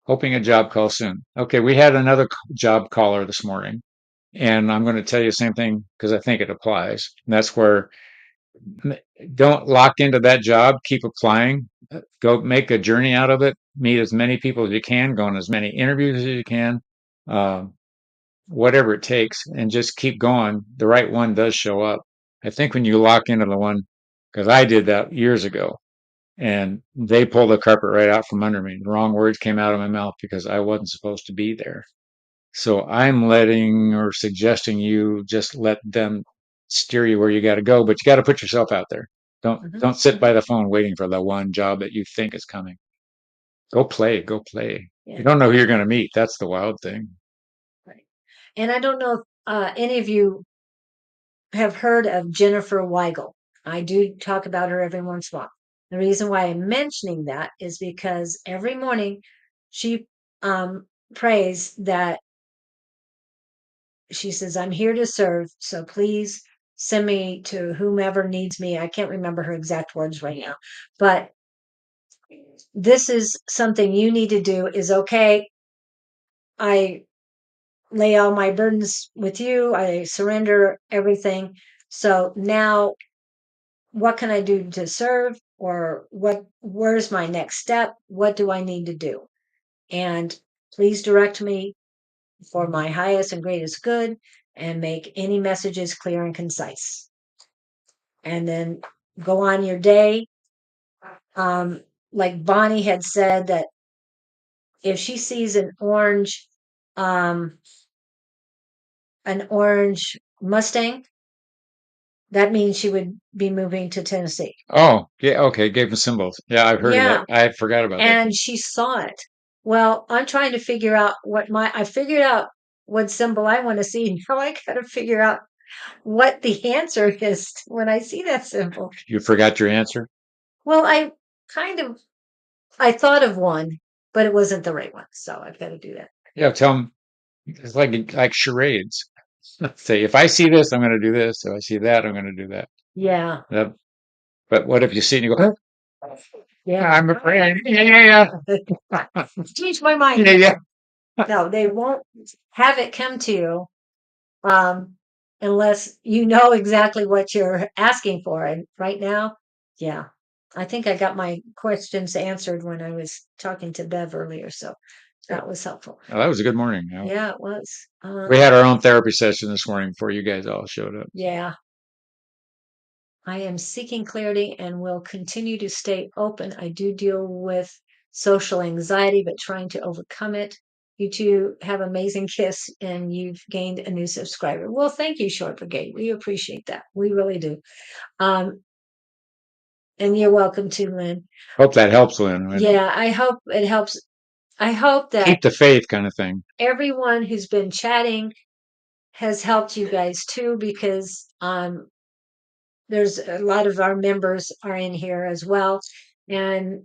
hoping a job call soon. Okay, we had another job caller this morning, and I'm going to tell you the same thing because I think it applies. And that's where don't lock into that job. Keep applying. Go make a journey out of it. Meet as many people as you can. Go on as many interviews as you can. Whatever it takes, and just keep going. The right one does show up. I think when you lock into the one, because I did that years ago, and they pulled the carpet right out from under me. The wrong words came out of my mouth because I wasn't supposed to be there. So I'm letting or suggesting you just let them steer you where you got to go, but you got to put yourself out there. Don't sit by the phone waiting for the one job that you think is coming. Go play. You don't know who you're going to meet. That's the wild thing. Right. And I don't know if any of you have heard of Jennifer Weigel. I do talk about her every once in a while. The reason why I'm mentioning that is because every morning she prays that she says, I'm here to serve, so please send me to whomever needs me. I can't remember her exact words right now, but this is something you need to do is okay. I lay all my burdens with you. I surrender everything. So now what can I do to serve, or where's my next step? What do I need to do? And please direct me for my highest and greatest good, and make any messages clear and concise. And then go on your day. Like Bonnie had said, that if she sees um, an orange Mustang, that means she would be moving to Tennessee. Oh, yeah. Okay. Gave them symbols. Yeah, I've heard of Yeah. that. I forgot about that. And she saw it. Well, I'm trying to figure out I figured out what symbol I want to see. Now I got to figure out what the answer is when I see that symbol. You forgot your answer? Well, I thought of one, but it wasn't the right one. So I've got to do that. Yeah, tell them it's like charades. Say, if I see this, I'm going to do this. If I see that, I'm going to do that. Yeah. But what if you see it and you go, oh, Yeah. I'm afraid. Yeah. Change my mind. Yeah. No, they won't have it come to you unless you know exactly what you're asking for. And right now, yeah, I think I got my questions answered when I was talking to Bev earlier. So that was helpful. Oh, that was a good morning. Yeah, it was. We had our own therapy session this morning before you guys all showed up. Yeah. I am seeking clarity and will continue to stay open. I do deal with social anxiety, but trying to overcome it. You two have amazing kiss, and you've gained a new subscriber. Well, thank you, Short Brigade. We appreciate that. We really do. And you're welcome too, Lynn. Hope that helps, Lynn. Yeah, I hope it helps. I hope that Keep the faith kind of thing. everyone who's been chatting has helped you guys too, because there's a lot of our members are in here as well, and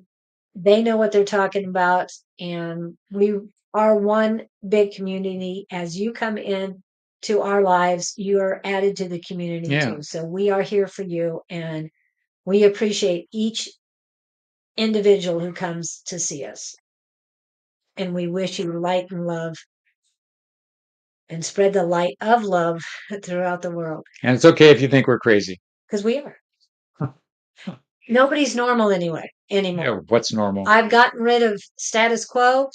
they know what they're talking about. And we are one big community. As you come in to our lives, you are added to the community too. So we are here for you, and we appreciate each individual who comes to see us. And we wish you light and love, and spread the light of love throughout the world. And it's okay if you think we're crazy. Because we are. Nobody's normal anymore. Yeah, what's normal? I've gotten rid of status quo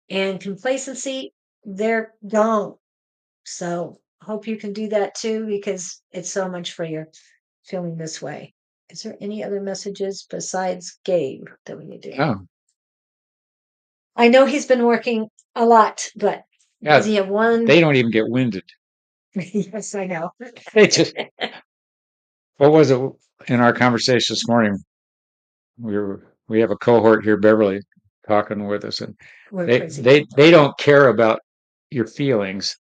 and complacency. They're gone. So hope you can do that too, because it's so much for your feeling this way. Is there any other messages besides Gabe that we need to? Oh, I know he's been working a lot, but yeah. does he have one? They don't even get winded. Yes, I know. They just. What was it in our conversation this morning? We have a cohort here, Beverly, talking with us, and they don't care about your feelings.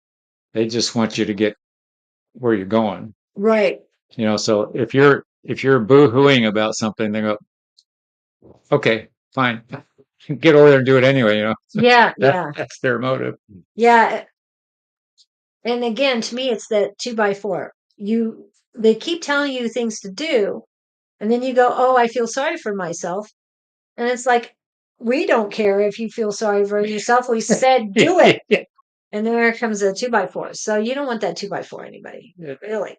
They just want you to get where you're going. Right. You know, so if you're boo-hooing about something, they go, okay, fine. Get over there and do it anyway, you know. Yeah, That's their motive. Yeah. And again, to me, it's that 2x4. They keep telling you things to do, and then you go, oh, I feel sorry for myself. And it's like, we don't care if you feel sorry for yourself. We said do it. And there comes a 2x4. So you don't want that 2x4 anybody. Really.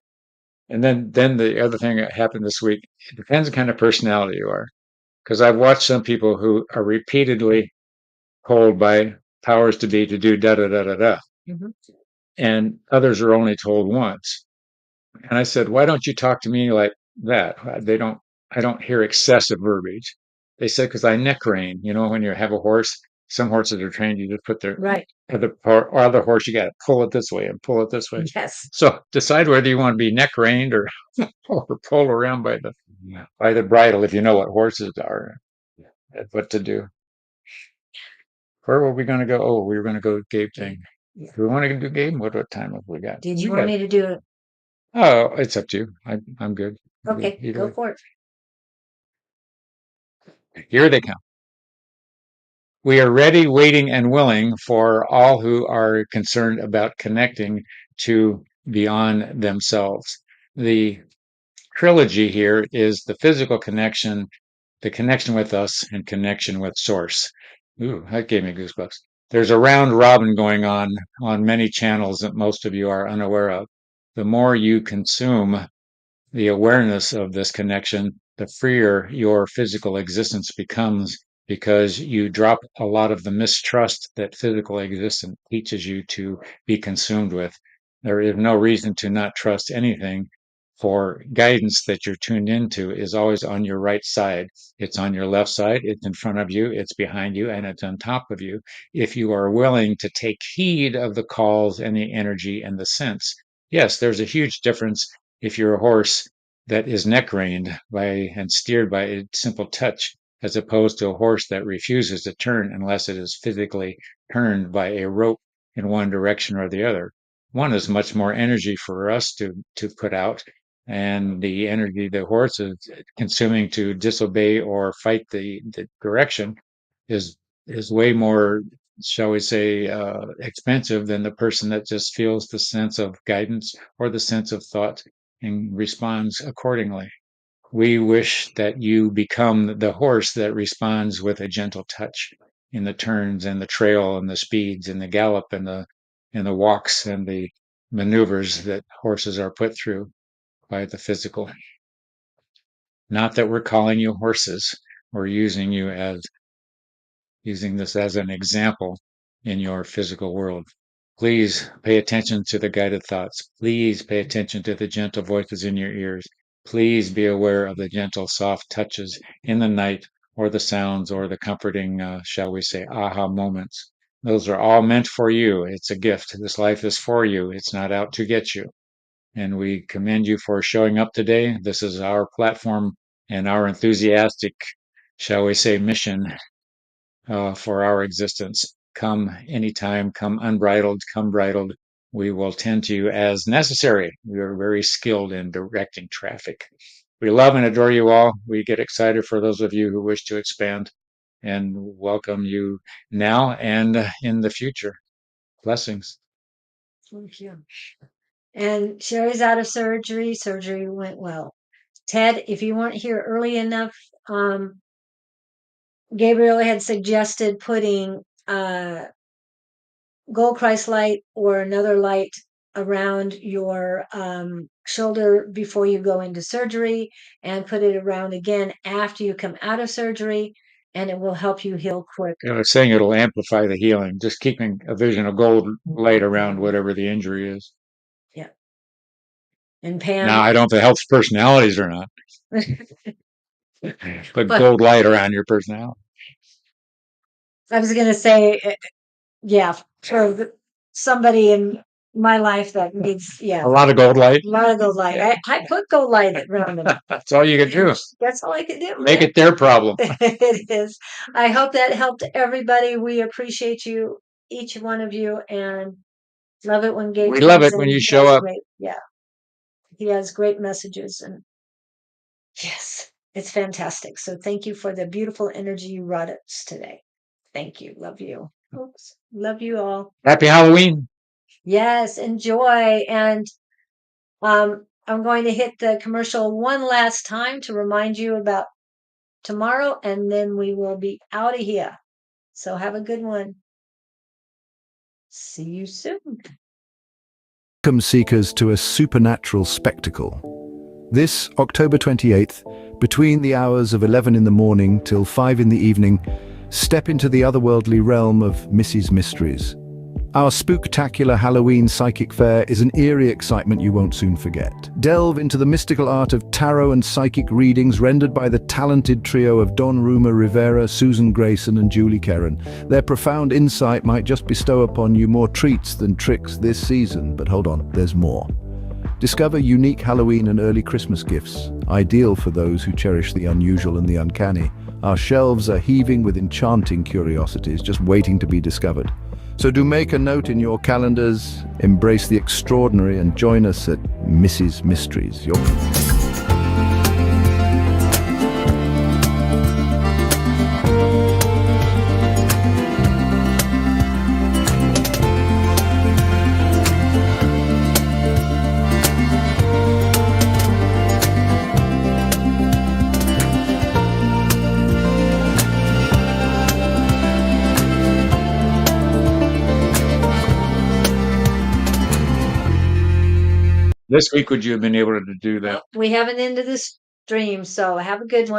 And then the other thing that happened this week, it depends on kind of personality you are. Because I've watched some people who are repeatedly told by powers to be to do da da da da da. Mm-hmm. And others are only told once. And I said, why don't you talk to me like that? I don't hear excessive verbiage. They said, because I neck rein. You know, when you have a horse, some horses are trained, you just put their other horse, you got to pull it this way and pull it this way. Yes. So decide whether you want to be neck reined or pull around by the bridle, if you know what horses are, what to do. Where were we going to go? Oh, we were going to go Gabe thing. Do we want to do Gabe? What time have we got? Did you We want got- me to do it? Oh, it's up to you. I'm good. Okay, Either go way. for it. Here they come. We are ready, waiting, and willing for all who are concerned about connecting to beyond themselves. The trilogy here is the physical connection, the connection with us, and connection with source. Ooh, that gave me goosebumps. There's a round robin going on many channels that most of you are unaware of. The more you consume the awareness of this connection, the freer your physical existence becomes because you drop a lot of the mistrust that physical existence teaches you to be consumed with. There is no reason to not trust anything, for guidance that you're tuned into is always on your right side. It's on your left side, it's in front of you, it's behind you, and it's on top of you. If you are willing to take heed of the calls and the energy and the sense. Yes, there's a huge difference if you're a horse that is neck reined by and steered by a simple touch, as opposed to a horse that refuses to turn unless it is physically turned by a rope in one direction or the other. One is much more energy for us to put out, and the energy the horse is consuming to disobey or fight the direction is way more, shall we say, expensive than the person that just feels the sense of guidance or the sense of thought and responds accordingly. We wish that you become the horse that responds with a gentle touch in the turns and the trail and the speeds and the gallop and the walks and the maneuvers that horses are put through by the physical. Not that we're calling you horses. We're using this as an example in your physical world. Please pay attention to the guided thoughts. Please pay attention to the gentle voices in your ears. Please be aware of the gentle, soft touches in the night or the sounds or the comforting, shall we say, aha moments. Those are all meant for you. It's a gift. This life is for you. It's not out to get you. And we commend you for showing up today. This is our platform and our enthusiastic, shall we say, mission for our existence. Come anytime, come unbridled, come bridled. We will tend to you as necessary. We are very skilled in directing traffic. We love and adore you all. We get excited for those of you who wish to expand and welcome you now and in the future. Blessings. Thank you. And Sherry's out of surgery. Surgery went well. Ted, if you weren't here early enough, Gabriel had suggested putting gold Christ light or another light around your shoulder before you go into surgery, and put it around again after you come out of surgery, and it will help you heal quick. I was saying it'll amplify the healing, just keeping a vision of gold light around whatever the injury is. Yeah. And Pam. Now, I don't know if it helps personalities or not, but gold light around your personality. I was going to say, yeah, for somebody in my life that needs, A lot of gold light. A lot of gold light. Yeah. I put gold light around them. That's all you can do. That's all I can do. Make it their problem. It is. I hope that helped everybody. We appreciate you, each one of you, and love it when Gabe. We love it when you show up. Yeah, he has great messages, and yes, it's fantastic. So thank you for the beautiful energy you brought us today. Thank you. Love you. Oops. Love you all. Happy Halloween. Yes, enjoy. And I'm going to hit the commercial one last time to remind you about tomorrow, and then we will be out of here. So have a good one. See you soon. Welcome, seekers, to a supernatural spectacle. This October 28th, between the hours of 11 in the morning till 5 in the evening, step into the otherworldly realm of Mrs. Mysteries. Our spooktacular Halloween psychic fair is an eerie excitement you won't soon forget. Delve into the mystical art of tarot and psychic readings rendered by the talented trio of Don Ruma Rivera, Susan Grayson, and Julie Karen. Their profound insight might just bestow upon you more treats than tricks this season, but hold on, there's more. Discover unique Halloween and early Christmas gifts, ideal for those who cherish the unusual and the uncanny, Our shelves are heaving with enchanting curiosities just waiting to be discovered. So do make a note in your calendars, embrace the extraordinary, and join us at Mrs. Mysteries. This week, would you have been able to do that? We haven't ended this stream, so have a good one.